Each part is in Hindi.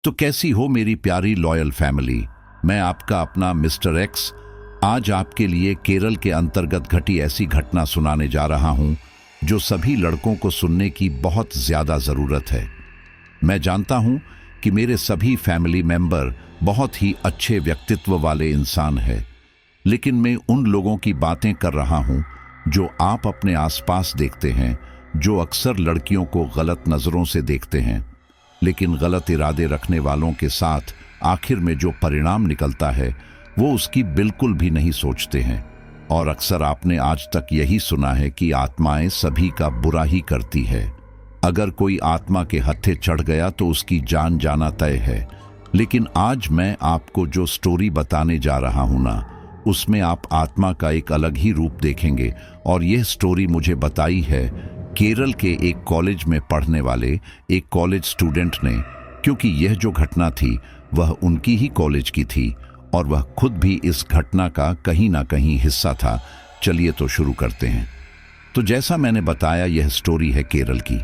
तो कैसी हो मेरी प्यारी लॉयल फैमिली। मैं आपका अपना मिस्टर एक्स आज आपके लिए केरल के अंतर्गत घटी ऐसी घटना सुनाने जा रहा हूं जो सभी लड़कों को सुनने की बहुत ज्यादा जरूरत है। मैं जानता हूं कि मेरे सभी फैमिली मेंबर बहुत ही अच्छे व्यक्तित्व वाले इंसान हैं, लेकिन मैं उन लोगों की बातें कर रहा हूं जो आप अपने आसपास देखते हैं, जो अक्सर लड़कियों को गलत नजरों से देखते हैं, लेकिन गलत इरादे रखने वालों के साथ आखिर में जो परिणाम निकलता है वो उसकी बिल्कुल भी नहीं सोचते हैं। और अक्सर आपने आज तक यही सुना है कि आत्माएं सभी का बुरा ही करती है। अगर कोई आत्मा के हत्थे चढ़ गया तो उसकी जान जाना तय है। लेकिन आज मैं आपको जो स्टोरी बताने जा रहा हूं ना, उसमें आप आत्मा का एक अलग ही रूप देखेंगे। और यह स्टोरी मुझे बताई है केरल के एक कॉलेज में पढ़ने वाले एक कॉलेज स्टूडेंट ने, क्योंकि यह जो घटना थी वह उनकी ही कॉलेज की थी और वह खुद भी इस घटना का कहीं ना कहीं हिस्सा था। चलिए तो शुरू करते हैं। तो जैसा मैंने बताया, यह स्टोरी है केरल की।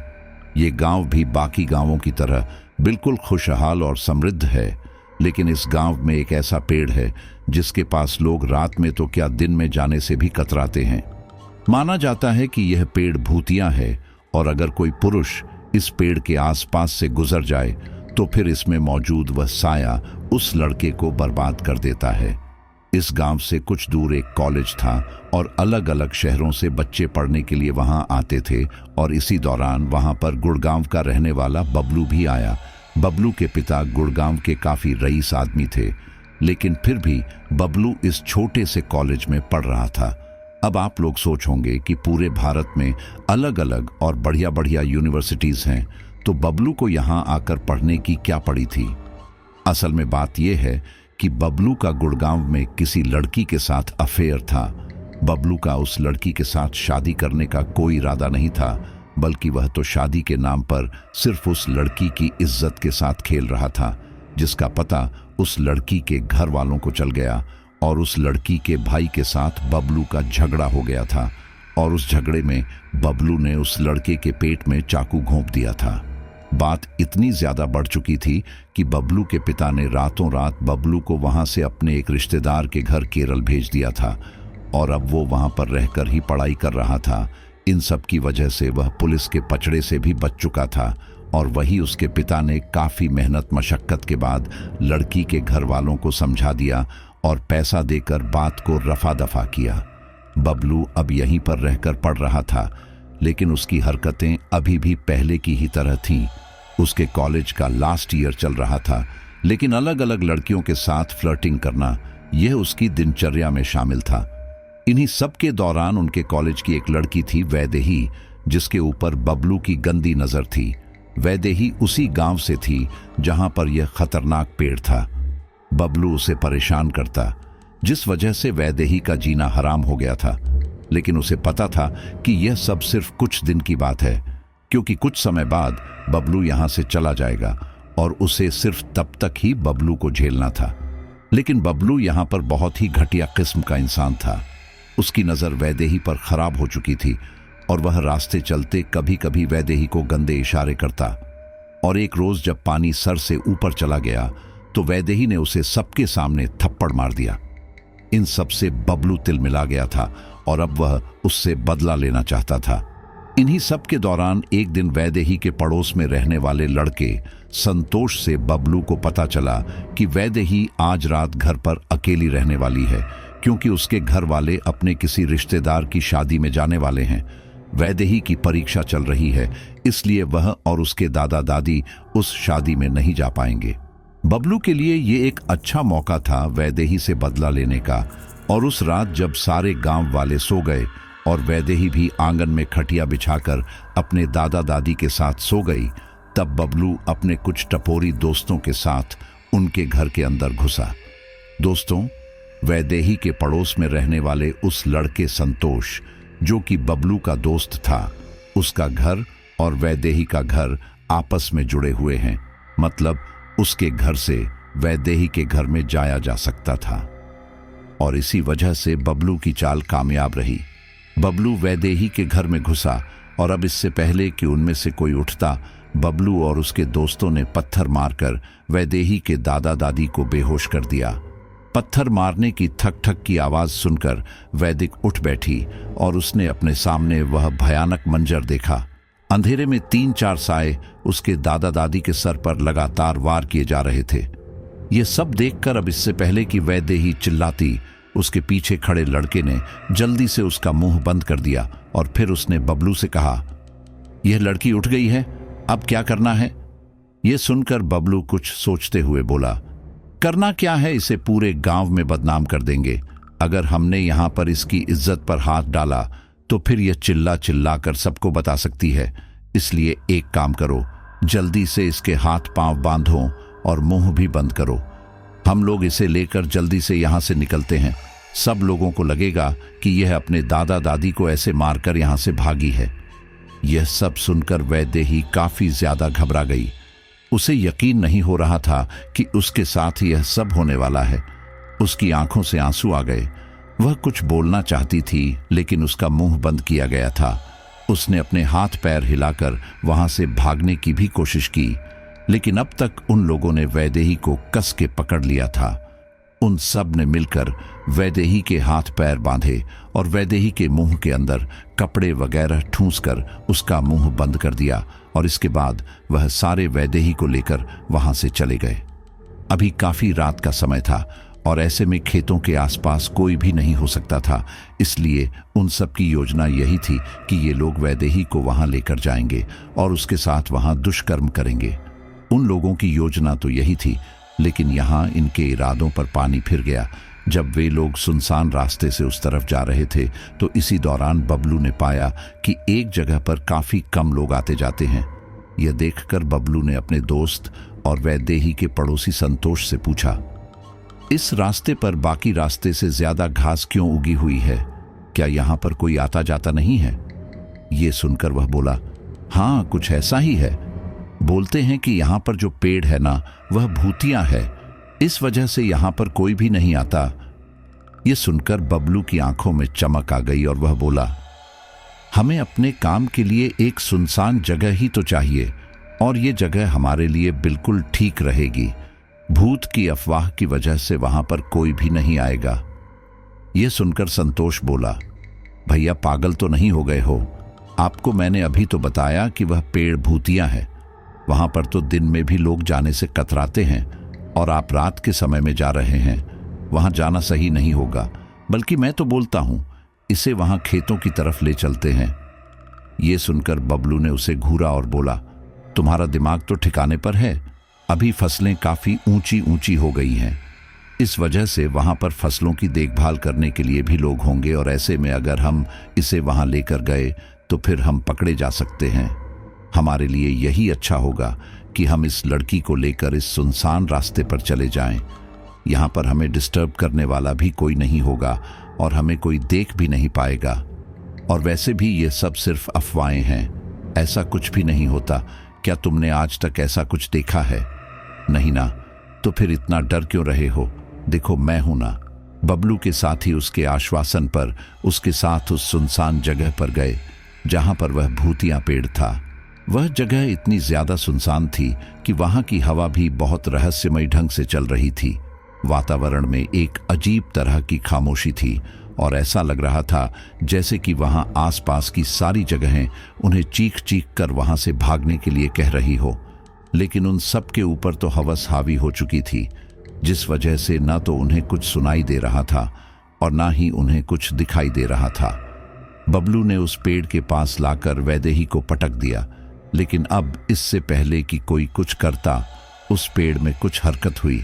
ये गांव भी बाकी गांवों की तरह बिल्कुल खुशहाल और समृद्ध है, लेकिन इस गांव में एक ऐसा पेड़ है जिसके पास लोग रात में तो क्या दिन में जाने से भी कतराते हैं। माना जाता है कि यह पेड़ भूतिया है और अगर कोई पुरुष इस पेड़ के आसपास से गुजर जाए तो फिर इसमें मौजूद वह साया उस लड़के को बर्बाद कर देता है। इस गांव से कुछ दूर एक कॉलेज था और अलग अलग शहरों से बच्चे पढ़ने के लिए वहां आते थे। और इसी दौरान वहां पर गुड़गांव का रहने वाला बबलू भी आया। बबलू के पिता गुड़गांव के काफी रईस आदमी थे, लेकिन फिर भी बबलू इस छोटे से कॉलेज में पढ़ रहा था। अब आप लोग सोचोगे कि पूरे भारत में अलग अलग और बढ़िया बढ़िया यूनिवर्सिटीज हैं, तो बबलू को यहाँ आकर पढ़ने की क्या पड़ी थी। असल में बात यह है कि बबलू का गुड़गांव में किसी लड़की के साथ अफेयर था। बबलू का उस लड़की के साथ शादी करने का कोई इरादा नहीं था, बल्कि वह तो शादी के नाम पर सिर्फ उस लड़की की इज्जत के साथ खेल रहा था, जिसका पता उस लड़की के घर वालों को चल गया। और उस लड़की के भाई के साथ बबलू का झगड़ा हो गया था और उस झगड़े में बबलू ने उस लड़के के पेट में चाकू घोंप दिया था। बात इतनी ज्यादा बढ़ चुकी थी कि बबलू के पिता ने रातों रात बबलू को वहां से अपने एक रिश्तेदार के घर केरल भेज दिया था और अब वो वहां पर रहकर ही पढ़ाई कर रहा था। इन सब की वजह से वह पुलिस के पचड़े से भी बच चुका था और वही उसके पिता ने काफी मेहनत मशक्कत के बाद लड़की के घर वालों को समझा दिया और पैसा देकर बात को रफा दफा किया। बबलू अब यहीं पर रहकर पढ़ रहा था, लेकिन उसकी हरकतें अभी भी पहले की ही तरह थीं। उसके कॉलेज का लास्ट ईयर चल रहा था, लेकिन अलग अलग लड़कियों के साथ फ्लर्टिंग करना यह उसकी दिनचर्या में शामिल था। इन्हीं सब के दौरान उनके कॉलेज की एक लड़की थी वैदेही, जिसके ऊपर बबलू की गंदी नजर थी। वैदेही उसी गांव से थी जहां पर यह खतरनाक पेड़ था। बबलू उसे परेशान करता, जिस वजह से वैदेही का जीना हराम हो गया था। लेकिन उसे पता था कि यह सब सिर्फ कुछ दिन की बात है, क्योंकि कुछ समय बाद बबलू यहां से चला जाएगा और उसे सिर्फ तब तक ही बबलू को झेलना था। लेकिन बबलू यहां पर बहुत ही घटिया किस्म का इंसान था। उसकी नजर वैदेही पर खराब हो चुकी थी और वह रास्ते चलते कभी कभी वैदेही को गंदे इशारे करता। और एक रोज जब पानी सर से ऊपर चला गया तो वैदेही ने उसे सबके सामने थप्पड़ मार दिया। इन सब से बबलू तिलमिला गया था और अब वह उससे बदला लेना चाहता था। इन्हीं सब के दौरान एक दिन वैदेही के पड़ोस में रहने वाले लड़के संतोष से बबलू को पता चला कि वैदेही आज रात घर पर अकेली रहने वाली है, क्योंकि उसके घर वाले अपने किसी रिश्तेदार की शादी में जाने वाले हैं। वैदेही की परीक्षा चल रही है, इसलिए वह और उसके दादा दादी उस शादी में नहीं जा पाएंगे। बबलू के लिए ये एक अच्छा मौका था वैदेही से बदला लेने का। और उस रात जब सारे गांव वाले सो गए और वैदेही भी आंगन में खटिया बिछाकर अपने दादा दादी के साथ सो गई, तब बबलू अपने कुछ टपोरी दोस्तों के साथ उनके घर के अंदर घुसा। दोस्तों, वैदेही के पड़ोस में रहने वाले उस लड़के संतोष, जो कि बबलू का दोस्त था, उसका घर और वैदेही का घर आपस में जुड़े हुए हैं। मतलब उसके घर से वैदेही के घर में जाया जा सकता था और इसी वजह से बबलू की चाल कामयाब रही। बबलू वैदेही के घर में घुसा और अब इससे पहले कि उनमें से कोई उठता, बबलू और उसके दोस्तों ने पत्थर मारकर वैदेही के दादा दादी को बेहोश कर दिया। पत्थर मारने की ठक ठक की आवाज सुनकर वैदिक उठ बैठी और उसने अपने सामने वह भयानक मंजर देखा। अंधेरे में 3-4 साए उसके दादा दादी के सर पर लगातार वार किए जा रहे थे। ये सब देखकर अब इससे पहले कि वैदेही चिल्लाती, उसके पीछे खड़े लड़के ने जल्दी से उसका मुंह बंद कर दिया और फिर उसने बबलू से कहा, यह लड़की उठ गई है, अब क्या करना है? यह सुनकर बबलू कुछ सोचते हुए बोला, करना क्या है, इसे पूरे गांव में बदनाम कर देंगे। अगर हमने यहां पर इसकी इज्जत पर हाथ डाला तो फिर यह चिल्ला चिल्ला कर सबको बता सकती है। इसलिए एक काम करो, जल्दी से इसके हाथ पांव बांधो और मुंह भी बंद करो। हम लोग इसे लेकर जल्दी से यहां से निकलते हैं। सब लोगों को लगेगा कि यह अपने दादा दादी को ऐसे मारकर यहां से भागी है। यह सब सुनकर वैदेही काफी ज्यादा घबरा गई। उसे यकीन नहीं हो रहा था कि उसके साथ यह सब होने वाला है। उसकी आंखों से आंसू आ गए। वह कुछ बोलना चाहती थी लेकिन उसका मुंह बंद किया गया था। उसने अपने हाथ पैर हिलाकर वहां से भागने की भी कोशिश की, लेकिन अब तक उन लोगों ने वैदेही को कस के पकड़ लिया था। उन सब ने मिलकर वैदेही के हाथ पैर बांधे और वैदेही के मुंह के अंदर कपड़े वगैरह ठूंसकर उसका मुंह बंद कर दिया और इसके बाद वह सारे वैदेही को लेकर वहां से चले गए। अभी काफी रात का समय था और ऐसे में खेतों के आसपास कोई भी नहीं हो सकता था। इसलिए उन सब की योजना यही थी कि ये लोग वैदेही को वहां लेकर जाएंगे और उसके साथ वहां दुष्कर्म करेंगे। उन लोगों की योजना तो यही थी, लेकिन यहां इनके इरादों पर पानी फिर गया। जब वे लोग सुनसान रास्ते से उस तरफ जा रहे थे तो इसी दौरान बबलू ने पाया कि एक जगह पर काफी कम लोग आते जाते हैं। यह देखकर बबलू ने अपने दोस्त और वैदेही के पड़ोसी संतोष से पूछा, इस रास्ते पर बाकी रास्ते से ज्यादा घास क्यों उगी हुई है? क्या यहाँ पर कोई आता जाता नहीं है? ये सुनकर वह बोला, हाँ कुछ ऐसा ही है। बोलते हैं कि यहाँ पर जो पेड़ है ना, वह भूतिया है, इस वजह से यहाँ पर कोई भी नहीं आता। ये सुनकर बबलू की आंखों में चमक आ गई और वह बोला, हमें अपने काम के लिए एक सुनसान जगह ही तो चाहिए और ये जगह हमारे लिए बिल्कुल ठीक रहेगी। भूत की अफवाह की वजह से वहां पर कोई भी नहीं आएगा। यह सुनकर संतोष बोला, भैया पागल तो नहीं हो गए हो? आपको मैंने अभी तो बताया कि वह पेड़ भूतिया है। वहां पर तो दिन में भी लोग जाने से कतराते हैं और आप रात के समय में जा रहे हैं। वहां जाना सही नहीं होगा। बल्कि मैं तो बोलता हूं, इसे वहां खेतों की तरफ ले चलते हैं। यह सुनकर बबलू ने उसे घूरा और बोला, तुम्हारा दिमाग तो ठिकाने पर है। अभी फसलें काफी ऊंची ऊंची हो गई हैं। इस वजह से वहां पर फसलों की देखभाल करने के लिए भी लोग होंगे और ऐसे में अगर हम इसे वहां लेकर गए तो फिर हम पकड़े जा सकते हैं। हमारे लिए यही अच्छा होगा कि हम इस लड़की को लेकर इस सुनसान रास्ते पर चले जाएं। यहाँ पर हमें डिस्टर्ब करने वाला भी कोई नहीं होगा और हमें कोई देख भी नहीं पाएगा। और वैसे भी ये सब सिर्फ अफवाहें हैं, ऐसा कुछ भी नहीं होता। क्या तुमने आज तक ऐसा कुछ देखा है? नहीं ना, तो फिर इतना डर क्यों रहे हो? देखो मैं हूं ना। बबलू के साथी उसके आश्वासन पर उसके साथ उस सुनसान जगह पर गए जहां पर वह भूतिया पेड़ था। वह जगह इतनी ज्यादा सुनसान थी कि वहां की हवा भी बहुत रहस्यमय ढंग से चल रही थी। वातावरण में एक अजीब तरह की खामोशी थी और ऐसा लग रहा था जैसे कि वहां आसपास की सारी जगहें उन्हें चीख चीख कर वहां से भागने के लिए कह रही हो। लेकिन उन सब के ऊपर तो हवस हावी हो चुकी थी, जिस वजह से न तो उन्हें कुछ सुनाई दे रहा था और ना ही उन्हें कुछ दिखाई दे रहा था। बबलू ने उस पेड़ के पास लाकर वैदेही को पटक दिया, लेकिन अब इससे पहले कि कोई कुछ करता, उस पेड़ में कुछ हरकत हुई।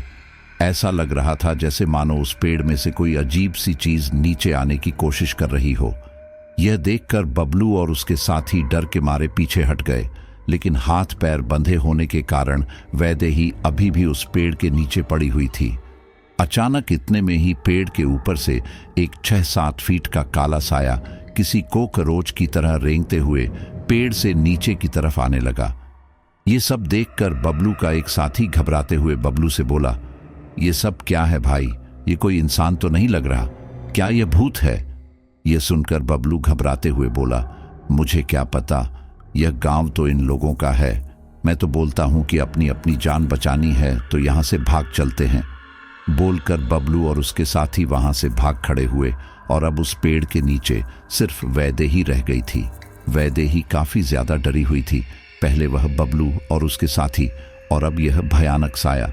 ऐसा लग रहा था जैसे मानो उस पेड़ में से कोई अजीब सी चीज नीचे आने की कोशिश कर रही हो। यह देखकर बबलू और उसके साथी डर के मारे पीछे हट गए, लेकिन हाथ पैर बंधे होने के कारण वैदेही अभी भी उस पेड़ के नीचे पड़ी हुई थी। अचानक इतने में ही पेड़ के ऊपर से एक 6-7 फीट का काला साया किसी कोकरोच की तरह रेंगते हुए पेड़ से नीचे की तरफ आने लगा। ये सब देखकर बबलू का एक साथी घबराते हुए बबलू से बोला, ये सब क्या है भाई? ये कोई इंसान तो नहीं लग रहा, क्या यह भूत है? यह सुनकर बबलू घबराते हुए बोला, मुझे क्या पता, यह गांव तो इन लोगों का है, मैं तो बोलता हूँ कि अपनी अपनी जान बचानी है तो यहाँ से भाग चलते हैं। बोलकर बबलू और उसके साथी वहां से भाग खड़े हुए और अब उस पेड़ के नीचे सिर्फ वैदेही रह गई थी। वैदेही काफी ज्यादा डरी हुई थी, पहले वह बबलू और उसके साथी, और अब यह भयानक साया।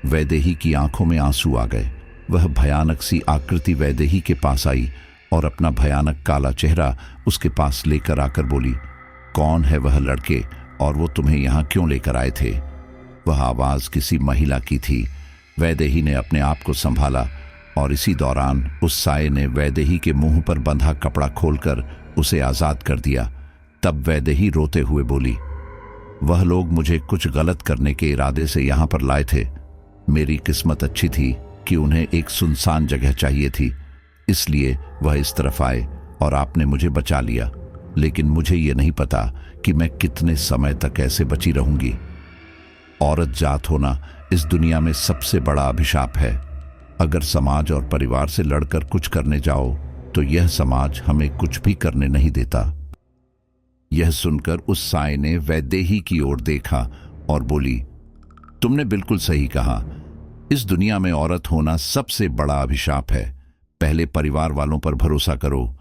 वैदेही की आंखों में आंसू आ गए। वह भयानक सी आकृति वैदेही के पास आई और अपना भयानक काला चेहरा उसके पास लेकर आकर बोली, कौन है वह लड़के और वो तुम्हें यहाँ क्यों लेकर आए थे? वह आवाज किसी महिला की थी। वैदेही ने अपने आप को संभाला और इसी दौरान उस साये ने वैदेही के मुंह पर बंधा कपड़ा खोलकर उसे आजाद कर दिया। तब वैदेही रोते हुए बोली, वह लोग मुझे कुछ गलत करने के इरादे से यहाँ पर लाए थे। मेरी किस्मत अच्छी थी कि उन्हें एक सुनसान जगह चाहिए थी, इसलिए वह इस तरफ आए और आपने मुझे बचा लिया। लेकिन मुझे ये नहीं पता कि मैं कितने समय तक ऐसे बची रहूंगी। औरत जात होना इस दुनिया में सबसे बड़ा अभिशाप है। अगर समाज और परिवार से लड़कर कुछ करने जाओ तो यह समाज हमें कुछ भी करने नहीं देता। यह सुनकर उस साये ने वैदेही की ओर देखा और बोली, तुमने बिल्कुल सही कहा। इस दुनिया में औरत होना सबसे बड़ा अभिशाप है। पहले परिवार वालों पर भरोसा करो,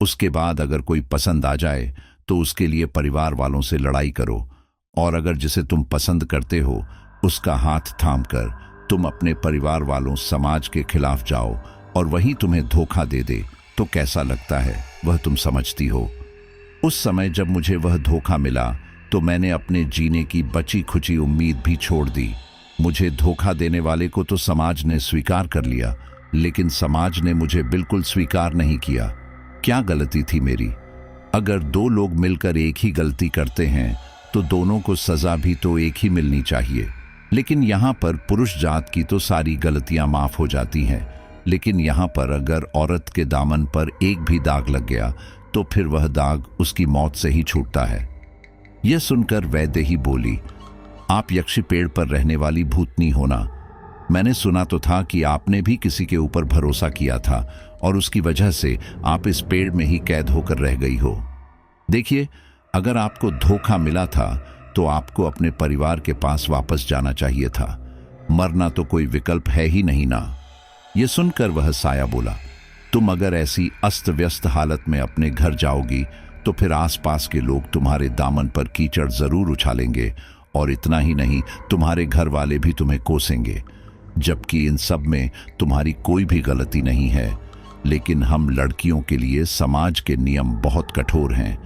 उसके बाद अगर कोई पसंद आ जाए तो उसके लिए परिवार वालों से लड़ाई करो, और अगर जिसे तुम पसंद करते हो उसका हाथ थामकर तुम अपने परिवार वालों समाज के खिलाफ जाओ और वही तुम्हें धोखा दे दे तो कैसा लगता है वह तुम समझती हो। उस समय जब मुझे वह धोखा मिला तो मैंने अपने जीने की बची खुची उम्मीद भी छोड़ दी। मुझे धोखा देने वाले को तो समाज ने स्वीकार कर लिया, लेकिन समाज ने मुझे बिल्कुल स्वीकार नहीं किया। क्या गलती थी मेरी? अगर दो लोग मिलकर एक ही गलती करते हैं तो दोनों को सजा भी तो एक ही मिलनी चाहिए। लेकिन यहाँ पर पुरुष जात की तो सारी गलतियां माफ हो जाती हैं, लेकिन यहाँ पर अगर औरत के दामन पर एक भी दाग लग गया तो फिर वह दाग उसकी मौत से ही छूटता है। यह सुनकर वैदेही बोली, आप यक्षी पेड़ पर रहने वाली भूतनी हो ना? मैंने सुना तो था कि आपने भी किसी के ऊपर भरोसा किया था और उसकी वजह से आप इस पेड़ में ही कैद होकर रह गई हो। देखिए, अगर आपको धोखा मिला था तो आपको अपने परिवार के पास वापस जाना चाहिए था। मरना तो कोई विकल्प है ही नहीं ना। यह सुनकर वह साया बोला, तुम अगर ऐसी अस्त व्यस्त हालत में अपने घर जाओगी तो फिर आसपास के लोग तुम्हारे दामन पर कीचड़ जरूर उछालेंगे, और इतना ही नहीं, तुम्हारे घर वाले भी तुम्हें कोसेंगे, जबकि इन सब में तुम्हारी कोई भी गलती नहीं है। लेकिन हम लड़कियों के लिए समाज के नियम बहुत कठोर हैं।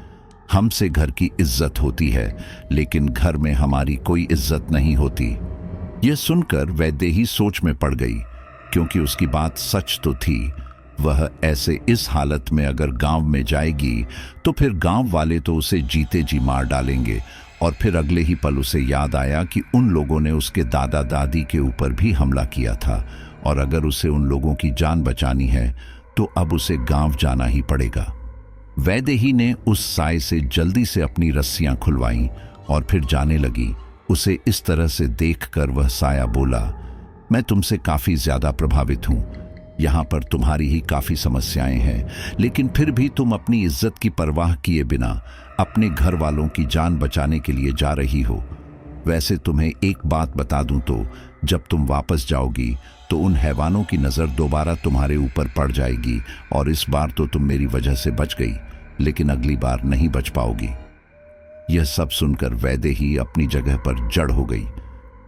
हमसे घर की इज्जत होती है, लेकिन घर में हमारी कोई इज्जत नहीं होती। यह सुनकर वैदेही सोच में पड़ गई, क्योंकि उसकी बात सच तो थी। वह ऐसे इस हालत में अगर गांव में जाएगी तो फिर गांव वाले तो उसे जीते जी मार डालेंगे, और फिर अगले ही पल उसे याद आया कि उन लोगों ने उसके दादा दादी के ऊपर भी हमला किया था, और अगर उसे उन लोगों की जान बचानी है तो अब उसे गांव जाना ही पड़ेगा। वैदेही ने उस साए से जल्दी से अपनी रस्सियां खुलवाईं और फिर जाने लगी। उसे इस तरह से देखकर वह साया बोला, मैं तुमसे काफी ज्यादा प्रभावित हूं। यहाँ पर तुम्हारी ही काफी समस्याएं हैं, लेकिन फिर भी तुम अपनी इज्जत की परवाह किए बिना अपने घर वालों की जान बचाने के लिए जा रही हो। वैसे तुम्हें एक बात बता दूं तो जब तुम वापस जाओगी तो उन हैवानों की नजर दोबारा तुम्हारे ऊपर पड़ जाएगी, और इस बार तो तुम मेरी वजह से बच गई, लेकिन अगली बार नहीं बच पाओगी। यह सब सुनकर वैदेही अपनी जगह पर जड़ हो गई।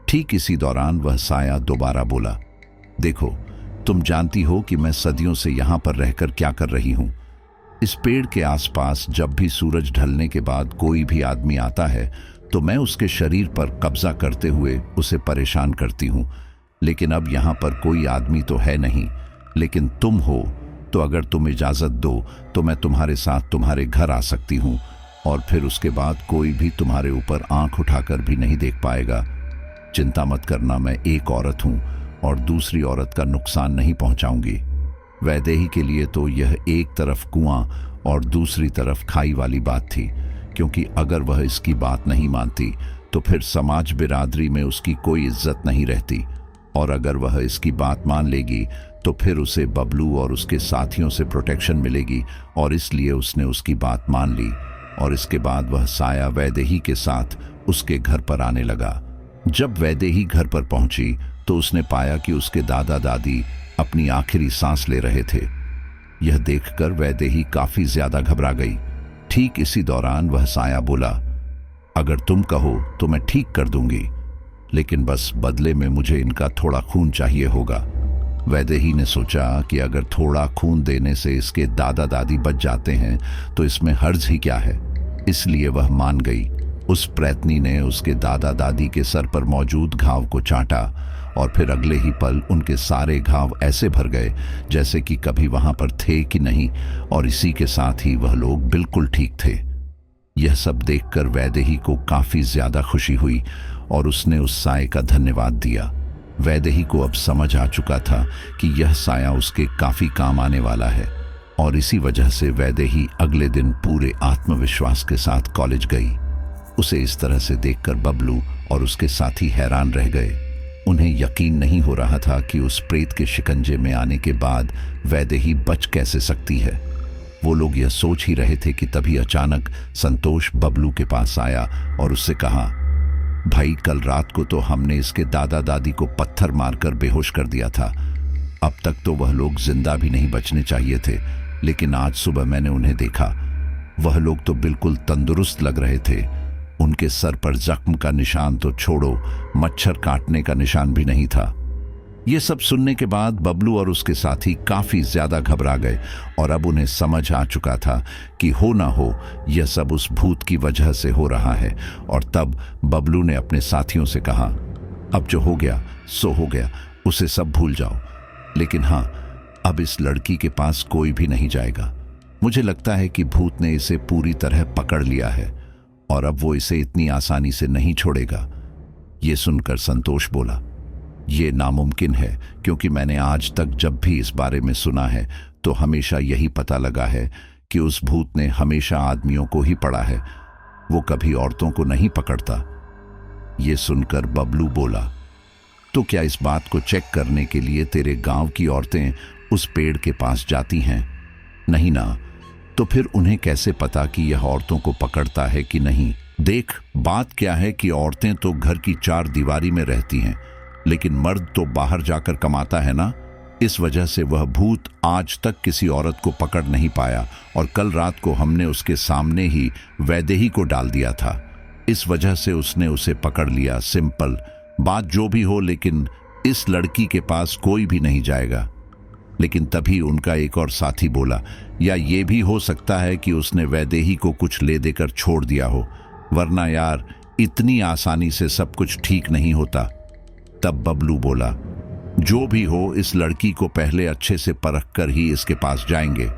ठीक इसी दौरान वह साया दोबारा बोला, देखो, तुम जानती हो कि मैं सदियों से यहाँ पर रहकर क्या कर रही हूँ। इस पेड़ के आसपास जब भी सूरज ढलने के बाद कोई भी आदमी आता है तो मैं उसके शरीर पर कब्जा करते हुए उसे परेशान करती हूँ। लेकिन अब यहाँ पर कोई आदमी तो है नहीं, लेकिन तुम हो, तो अगर तुम इजाजत दो तो मैं तुम्हारे साथ तुम्हारे घर आ सकती हूँ, और फिर उसके बाद कोई भी तुम्हारे ऊपर आंख उठाकर भी नहीं देख पाएगा। चिंता मत करना, मैं एक औरत हूँ और दूसरी औरत का नुकसान नहीं पहुंचाऊंगी। वैदेही के लिए तो यह एक तरफ कुआं और दूसरी तरफ खाई वाली बात थी, क्योंकि अगर वह इसकी बात नहीं मानती तो फिर समाज बिरादरी में उसकी कोई इज्जत नहीं रहती, और अगर वह इसकी बात मान लेगी तो फिर उसे बबलू और उसके साथियों से प्रोटेक्शन मिलेगी, और इसलिए उसने उसकी बात मान ली। और इसके बाद वह साया वैदेही के साथ उसके घर पर आने लगा। जब वैदेही घर पर पहुंची तो उसने पाया कि उसके दादा दादी अपनी आखिरी सांस ले रहे थे। यह देखकर वैदेही काफी ज्यादा घबरा गई। ठीक इसी दौरान वह साया बोला, अगर तुम कहो तो मैं ठीक कर दूंगी, लेकिन बस बदले में मुझे इनका थोड़ा खून चाहिए होगा। वैदेही ने सोचा कि अगर थोड़ा खून देने से इसके दादा दादी बच जाते हैं तो इसमें हर्ज ही क्या है, इसलिए वह मान गई। उस प्रयत्नी ने उसके दादा दादी के सर पर मौजूद घाव को चाटा और फिर अगले ही पल उनके सारे घाव ऐसे भर गए जैसे कि कभी वहां पर थे कि नहीं, और इसी के साथ ही वह लोग बिल्कुल ठीक थे। यह सब देखकर वैदेही को काफी ज्यादा खुशी हुई और उसने उस साये का धन्यवाद दिया। वैदेही को अब समझ आ चुका था कि यह साया उसके काफी काम आने वाला है, और इसी वजह से वैदेही अगले दिन पूरे आत्मविश्वास के साथ कॉलेज गई। उसे इस तरह से देखकर बबलू और उसके साथी हैरान रह गए। उन्हें यकीन नहीं हो रहा था कि उस प्रेत के शिकंजे में आने के बाद वैदेही बच कैसे सकती है। वो लोग यह सोच ही रहे थे कि तभी अचानक संतोष बबलू के पास आया और उससे कहा, भाई कल रात को तो हमने इसके दादा दादी को पत्थर मारकर बेहोश कर दिया था। अब तक तो वह लोग जिंदा भी नहीं बचने चाहिए थे, लेकिन आज सुबह मैंने उन्हें देखा। वह लोग तो बिल्कुल तंदुरुस्त लग रहे थे। उनके सर पर जख्म का निशान तो छोड़ो, मच्छर काटने का निशान भी नहीं था। ये सब सुनने के बाद बबलू और उसके साथी काफी ज्यादा घबरा गए और अब उन्हें समझ आ चुका था कि हो ना हो यह सब उस भूत की वजह से हो रहा है। और तब बबलू ने अपने साथियों से कहा, अब जो हो गया सो हो गया, उसे सब भूल जाओ, लेकिन हाँ, अब इस लड़की के पास कोई भी नहीं जाएगा। मुझे लगता है कि भूत ने इसे पूरी तरह पकड़ लिया है और अब वो इसे इतनी आसानी से नहीं छोड़ेगा। ये सुनकर संतोष बोला, ये नामुमकिन है, क्योंकि मैंने आज तक जब भी इस बारे में सुना है तो हमेशा यही पता लगा है कि उस भूत ने हमेशा आदमियों को ही पड़ा है, वो कभी औरतों को नहीं पकड़ता। ये सुनकर बबलू बोला, तो क्या इस बात को चेक करने के लिए तेरे गांव की औरतें उस पेड़ के पास जाती हैं? नहीं ना, तो फिर उन्हें कैसे पता कि यह औरतों को पकड़ता है कि नहीं? देख, बात क्या है कि औरतें तो घर की चार दीवारी में रहती हैं, लेकिन मर्द तो बाहर जाकर कमाता है ना। इस वजह से वह भूत आज तक किसी औरत को पकड़ नहीं पाया और कल रात को हमने उसके सामने ही वैदेही को डाल दिया था। इस वजह से उसने उसे पकड़ लिया। सिंपल बात जो भी हो, लेकिन इस लड़की के पास कोई भी नहीं जाएगा। लेकिन तभी उनका एक और साथी बोला, या ये भी हो सकता है कि उसने वैदेही को कुछ ले देकर छोड़ दिया हो, वरना यार इतनी आसानी से सब कुछ ठीक नहीं होता। तब बबलू बोला, जो भी हो, इस लड़की को पहले अच्छे से परख कर ही इसके पास जाएंगे।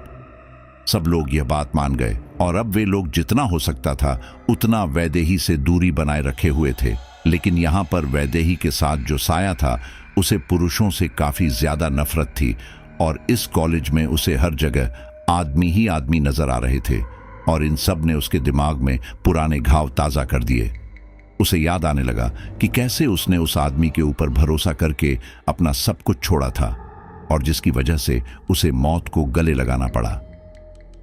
सब लोग यह बात मान गए और अब वे लोग जितना हो सकता था उतना वैदेही से दूरी बनाए रखे हुए थे। लेकिन यहाँ पर वैदेही के साथ जो साया था उसे पुरुषों से काफी ज्यादा नफरत थी और इस कॉलेज में उसे हर जगह आदमी ही आदमी नजर आ रहे थे और इन सब ने उसके दिमाग में पुराने घाव ताजा कर दिए। उसे याद आने लगा कि कैसे उसने उस आदमी के ऊपर भरोसा करके अपना सब कुछ छोड़ा था और जिसकी वजह से उसे मौत को गले लगाना पड़ा।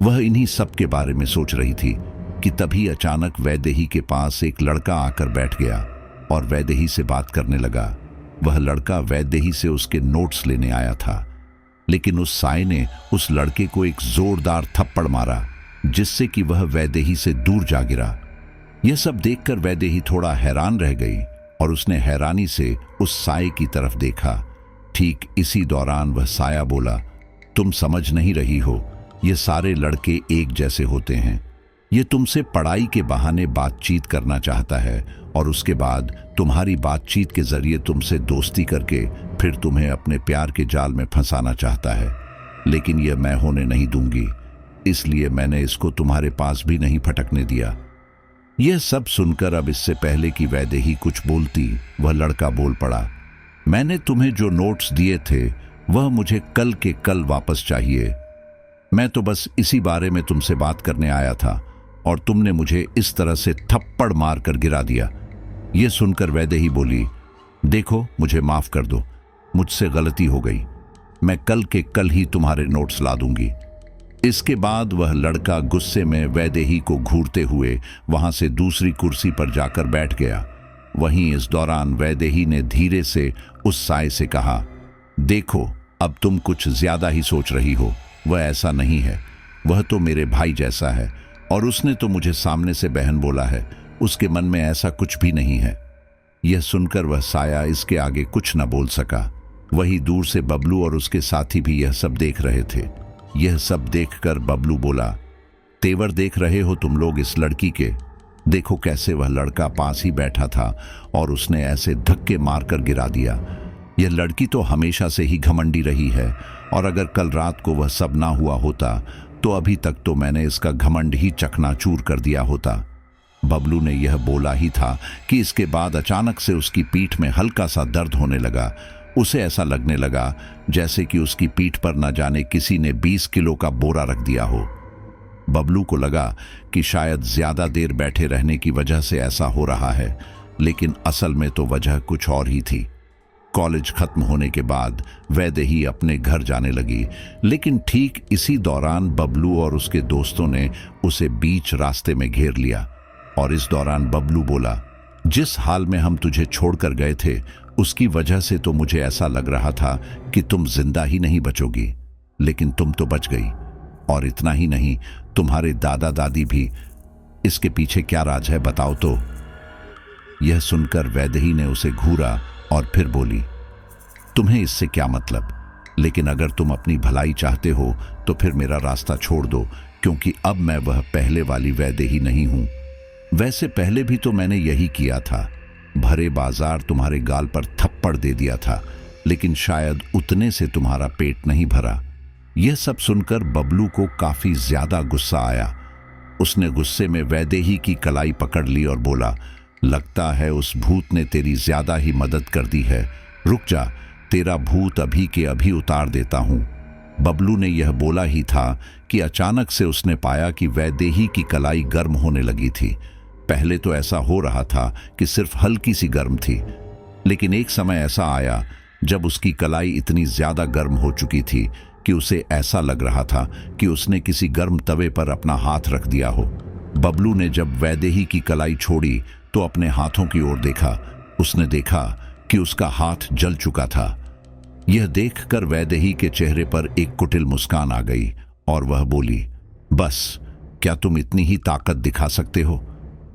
वह इन्हीं सब के बारे में सोच रही थी कि तभी अचानक वैदेही के पास एक लड़का आकर बैठ गया और वैदेही से बात करने लगा। वह लड़का वैदेही से उसके नोट्स लेने आया था, लेकिन उस साये ने उस लड़के को एक जोरदार थप्पड़ मारा जिससे कि वह वैदेही से दूर जा गिरा। यह सब देखकर वैदेही थोड़ा हैरान रह गई और उसने हैरानी से उस साये की तरफ देखा। ठीक इसी दौरान वह साया बोला, तुम समझ नहीं रही हो, ये सारे लड़के एक जैसे होते हैं। ये तुमसे पढ़ाई के बहाने बातचीत करना चाहता है और उसके बाद तुम्हारी बातचीत के जरिए तुमसे दोस्ती करके फिर तुम्हें अपने प्यार के जाल में फंसाना चाहता है। लेकिन यह मैं होने नहीं दूंगी, इसलिए मैंने इसको तुम्हारे पास भी नहीं फटकने दिया। यह सब सुनकर अब इससे पहले कि वैदेही कुछ बोलती, वह लड़का बोल पड़ा, मैंने तुम्हें जो नोट्स दिए थे वह मुझे कल के कल वापस चाहिए। मैं तो बस इसी बारे में तुमसे बात करने आया था और तुमने मुझे इस तरह से थप्पड़ मारकर गिरा दिया। यह सुनकर वैदेही बोली, देखो मुझे माफ कर दो, मुझसे गलती हो गई, मैं कल के कल ही तुम्हारे नोट्स ला दूंगी। इसके बाद वह लड़का गुस्से में वैदेही को घूरते हुए वहां से दूसरी कुर्सी पर जाकर बैठ गया। वहीं इस दौरान वैदेही ने धीरे से उस साय से कहा, देखो अब तुम कुछ ज्यादा ही सोच रही हो। वह ऐसा नहीं है, वह तो मेरे भाई जैसा है और उसने तो मुझे सामने से बहन बोला है। उसके मन में ऐसा कुछ भी नहीं है। यह सुनकर वह साया इसके आगे कुछ न बोल सका। वही दूर से बबलू और उसके साथी भी यह सब देख रहे थे। यह सब देखकर बबलू बोला, तेवर देख रहे हो तुम लोग इस लड़की के? देखो कैसे वह लड़का पास ही बैठा था और उसने ऐसे धक्के मारकर गिरा दिया। यह लड़की तो हमेशा से ही घमंडी रही है और अगर कल रात को वह सब ना हुआ होता तो अभी तक तो मैंने इसका घमंड ही चकनाचूर कर दिया होता। बबलू ने यह बोला ही था कि इसके बाद अचानक से उसकी पीठ में हल्का सा दर्द होने लगा। उसे ऐसा लगने लगा जैसे कि उसकी पीठ पर न जाने किसी ने 20 किलो का बोरा रख दिया हो। बबलू को लगा कि शायद ज्यादा देर बैठे रहने की वजह से ऐसा हो रहा है, लेकिन असल में तो वजह कुछ और ही थी। कॉलेज खत्म होने के बाद वैदेही अपने घर जाने लगी, लेकिन ठीक इसी दौरान बबलू और उसके दोस्तों ने उसे बीच रास्ते में घेर लिया। और इस दौरान बबलू बोला, जिस हाल में हम तुझे छोड़कर गए थे उसकी वजह से तो मुझे ऐसा लग रहा था कि तुम जिंदा ही नहीं बचोगी, लेकिन तुम तो बच गई। और इतना ही नहीं, तुम्हारे दादा दादी भी। इसके पीछे क्या राज है बताओ तो। यह सुनकर वैदेही ने उसे घूरा और फिर बोली, तुम्हें इससे क्या मतलब? लेकिन अगर तुम अपनी भलाई चाहते हो तो फिर मेरा रास्ता छोड़ दो, क्योंकि अब मैं वह पहले वाली वैदेही नहीं हूं। वैसे पहले भी तो मैंने यही किया था, भरे बाजार तुम्हारे गाल पर थप्पड़ दे दिया था, लेकिन शायद उतने से तुम्हारा पेट नहीं भरा। यह सब सुनकर बबलू को काफी ज्यादा गुस्सा आया। उसने गुस्से में वैदेही की कलाई पकड़ ली और बोला, लगता है उस भूत ने तेरी ज्यादा ही मदद कर दी है। रुक जा, तेरा भूत अभी के अभी उतार देता हूं। बबलू ने यह बोला ही था कि अचानक से उसने पाया कि वैदेही की कलाई गर्म होने लगी थी। पहले तो ऐसा हो रहा था कि सिर्फ हल्की सी गर्म थी, लेकिन एक समय ऐसा आया जब उसकी कलाई इतनी ज्यादा गर्म हो चुकी थी कि उसे ऐसा लग रहा था कि उसने किसी गर्म तवे पर अपना हाथ रख दिया हो। बबलू ने जब वैदेही की कलाई छोड़ी तो अपने हाथों की ओर देखा। उसने देखा कि उसका हाथ जल चुका था। यह देखकर वैदेही के चेहरे पर एक कुटिल मुस्कान आ गई और वह बोली, बस क्या तुम इतनी ही ताकत दिखा सकते हो?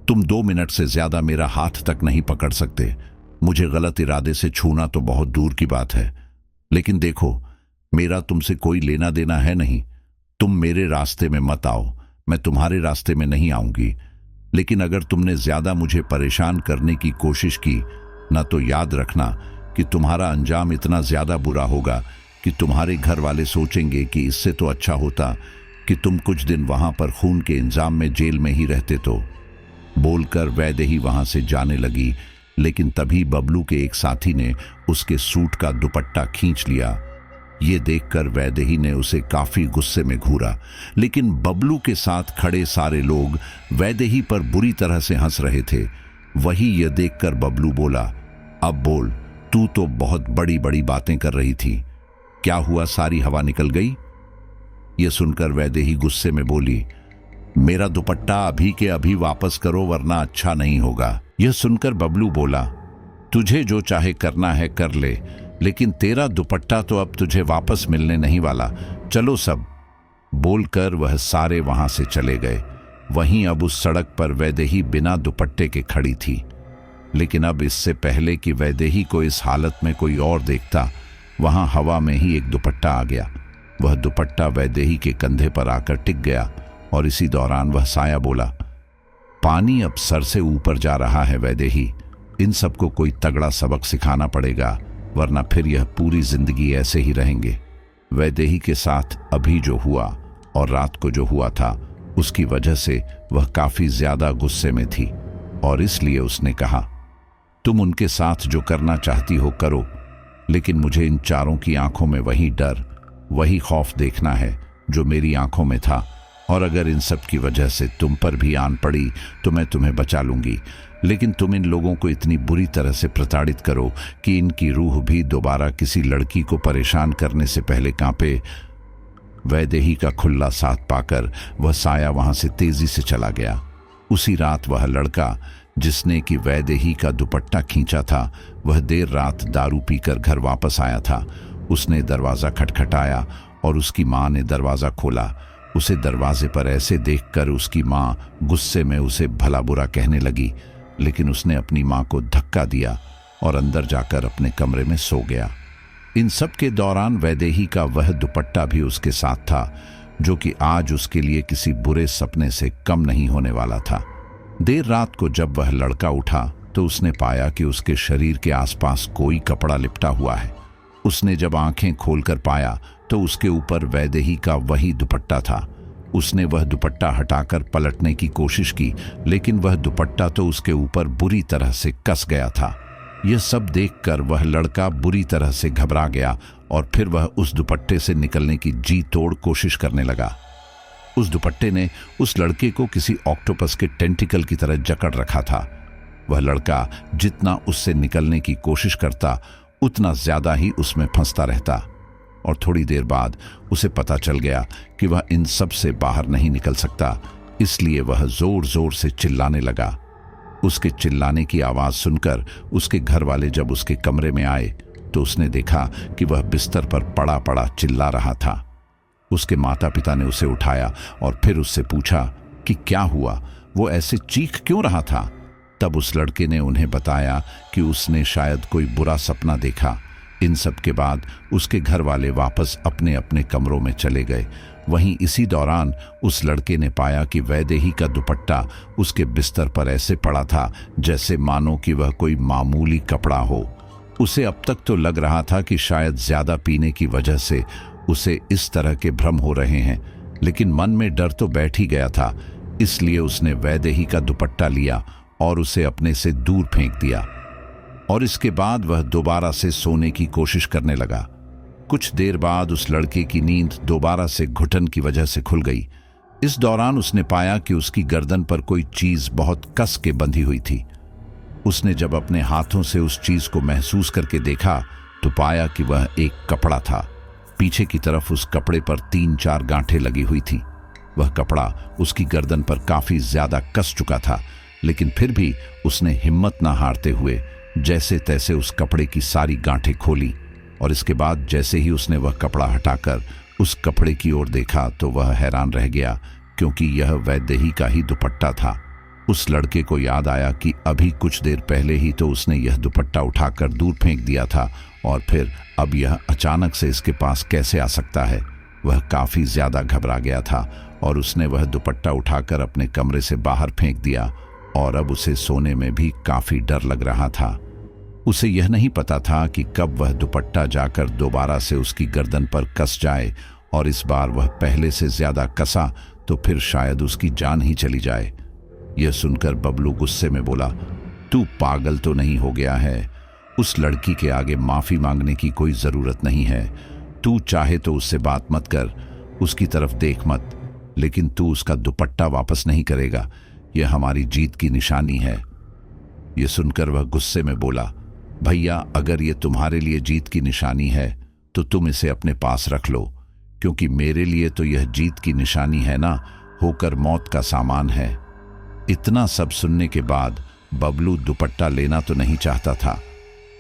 तुम 2 मिनट से ज्यादा मेरा हाथ तक नहीं पकड़ सकते। मुझे गलत इरादे से छूना तो बहुत दूर की बात है, लेकिन देखो मेरा तुमसे कोई लेना देना है नहीं। तुम मेरे रास्ते में मत आओ, मैं तुम्हारे रास्ते में नहीं आऊंगी। लेकिन अगर तुमने ज्यादा मुझे परेशान करने की कोशिश की ना, तो याद रखना कि तुम्हारा अंजाम इतना ज्यादा बुरा होगा कि तुम्हारे घर वाले सोचेंगे कि इससे तो अच्छा होता कि तुम कुछ दिन वहां पर खून के इंजाम में जेल में ही रहते। तो बोलकर वैदेही वहां से जाने लगी, लेकिन तभी बबलू के एक साथी ने उसके सूट का दुपट्टा खींच लिया। ये देखकर वैदेही ने उसे काफी गुस्से में घूरा, लेकिन बबलू के साथ खड़े सारे लोग वैदेही पर बुरी तरह से हंस रहे थे। वही यह देखकर बबलू बोला, अब बोल, तू तो बहुत बड़ी बड़ी बातें कर रही थी, क्या हुआ सारी हवा निकल गई? यह सुनकर वैदेही गुस्से में बोली, मेरा दुपट्टा अभी के अभी वापस करो वरना अच्छा नहीं होगा। यह सुनकर बबलू बोला, तुझे जो चाहे करना है कर ले, लेकिन तेरा दुपट्टा तो अब तुझे वापस मिलने नहीं वाला। चलो सब। बोलकर वह सारे वहां से चले गए। वहीं अब उस सड़क पर वैदेही बिना दुपट्टे के खड़ी थी, लेकिन अब इससे पहले कि वैदेही को इस हालत में कोई और देखता, वहां हवा में ही एक दुपट्टा आ गया। वह दुपट्टा वैदेही के कंधे पर आकर टिक गया और इसी दौरान वह साया बोला, पानी अब सर से ऊपर जा रहा है वैदेही, इन सबको कोई तगड़ा सबक सिखाना पड़ेगा, वरना फिर यह पूरी जिंदगी ऐसे ही रहेंगे। वैदेही के साथ अभी जो हुआ और रात को जो हुआ था, उसकी वजह से वह काफी ज्यादा गुस्से में थी और इसलिए उसने कहा, तुम उनके साथ जो करना चाहती हो करो, लेकिन मुझे इन चारों की आंखों में वही डर, वही खौफ देखना है जो मेरी आंखों में था। और अगर इन सब की वजह से तुम पर भी आन पड़ी तो मैं तुम्हें बचा लूंगी, लेकिन तुम इन लोगों को इतनी बुरी तरह से प्रताड़ित करो कि इनकी रूह भी दोबारा किसी लड़की को परेशान करने से पहले कांपे। वैदेही का खुला साथ पाकर वह साया वहां से तेजी से चला गया। उसी रात वह लड़का जिसने कि वैदेही का दुपट्टा खींचा था, वह देर रात दारू पीकर घर वापस आया था। उसने दरवाज़ा खटखटाया और उसकी माँ ने दरवाज़ा खोला। उसे दरवाजे पर ऐसे देखकर उसकी माँ गुस्से में उसे भला बुरा कहने लगी, लेकिन उसने अपनी माँ को धक्का दिया और अंदर जाकर अपने कमरे में सो गया। इन सब के दौरान वैदेही का वह दुपट्टा भी उसके साथ था, जो कि आज उसके लिए किसी बुरे सपने से कम नहीं होने वाला था। देर रात को जब वह लड़का उठा तो उसने पाया कि उसके शरीर के आसपास कोई कपड़ा लिपटा हुआ है। उसने जब आंखें खोलकर पाया तो उसके ऊपर वैदेही का वही दुपट्टा था। उसने वह दुपट्टा हटाकर पलटने की कोशिश की, लेकिन वह दुपट्टा तो उसके ऊपर बुरी तरह से कस गया था। यह सब देखकर वह लड़का बुरी तरह से घबरा गया और फिर वह उस दुपट्टे से निकलने की जी तोड़ कोशिश करने लगा। उस दुपट्टे ने उस लड़के को किसी ऑक्टोपस के टेंटिकल की तरह जकड़ रखा था। वह लड़का जितना उससे निकलने की कोशिश करता, उतना ज्यादा ही उसमें फंसता रहता और थोड़ी देर बाद उसे पता चल गया कि वह इन सब से बाहर नहीं निकल सकता। इसलिए वह जोर जोर से चिल्लाने लगा। उसके चिल्लाने की आवाज सुनकर उसके घर वाले जब उसके कमरे में आए तो उसने देखा कि वह बिस्तर पर पड़ा पड़ा चिल्ला रहा था। उसके माता पिता ने उसे उठाया और फिर उससे पूछा कि क्या हुआ, वो ऐसे चीख क्यों रहा था। तब उस लड़के ने उन्हें बताया कि उसने शायद कोई बुरा सपना देखा। इन सब के बाद उसके घर वाले वापस अपने अपने कमरों में चले गए। वहीं इसी दौरान उस लड़के ने पाया कि वैदेही का दुपट्टा उसके बिस्तर पर ऐसे पड़ा था जैसे मानो कि वह कोई मामूली कपड़ा हो। उसे अब तक तो लग रहा था कि शायद ज्यादा पीने की वजह से उसे इस तरह के भ्रम हो रहे हैं, लेकिन मन में डर तो बैठ ही गया था। इसलिए उसने वैदेही का दुपट्टा लिया और उसे अपने से दूर फेंक दिया और इसके बाद वह दोबारा से सोने की कोशिश करने लगा। कुछ देर बाद उस लड़के की नींद दोबारा से घुटन की वजह से खुल गई। इस दौरान उसने पाया कि उसकी गर्दन पर कोई चीज बहुत कस के बंधी हुई थी। उसने जब अपने हाथों से उस चीज को महसूस करके देखा तो पाया कि वह एक कपड़ा था। पीछे की तरफ उस कपड़े पर 3-4 गांठें लगी हुई थी। वह कपड़ा उसकी गर्दन पर काफी ज्यादा कस चुका था, लेकिन फिर भी उसने हिम्मत न हारते हुए जैसे तैसे उस कपड़े की सारी गांठें खोली और इसके बाद जैसे ही उसने वह कपड़ा हटाकर उस कपड़े की ओर देखा तो वह हैरान रह गया, क्योंकि यह वैदेही का ही दुपट्टा था। उस लड़के को याद आया कि अभी कुछ देर पहले ही तो उसने यह दुपट्टा उठाकर दूर फेंक दिया था और फिर अब यह अचानक से इसके पास कैसे आ सकता है। वह काफी ज्यादा घबरा गया था और उसने वह दुपट्टा उठाकर अपने कमरे से बाहर फेंक दिया और अब उसे सोने में भी काफी डर लग रहा था। उसे यह नहीं पता था कि कब वह दुपट्टा जाकर दोबारा से उसकी गर्दन पर कस जाए और इस बार वह पहले से ज्यादा कसा तो फिर शायद उसकी जान ही चली जाए। यह सुनकर बबलू गुस्से में बोला, तू पागल तो नहीं हो गया है? उस लड़की के आगे माफी मांगने की कोई जरूरत नहीं है। तू चाहे तो उससे बात मत कर, उसकी तरफ देख मत, लेकिन तू उसका दुपट्टा वापस नहीं करेगा। यह हमारी जीत की निशानी है। यह सुनकर वह गुस्से में बोला, भैया अगर यह तुम्हारे लिए जीत की निशानी है तो तुम इसे अपने पास रख लो, क्योंकि मेरे लिए तो यह जीत की निशानी है ना, होकर मौत का सामान है। इतना सब सुनने के बाद बबलू दुपट्टा लेना तो नहीं चाहता था,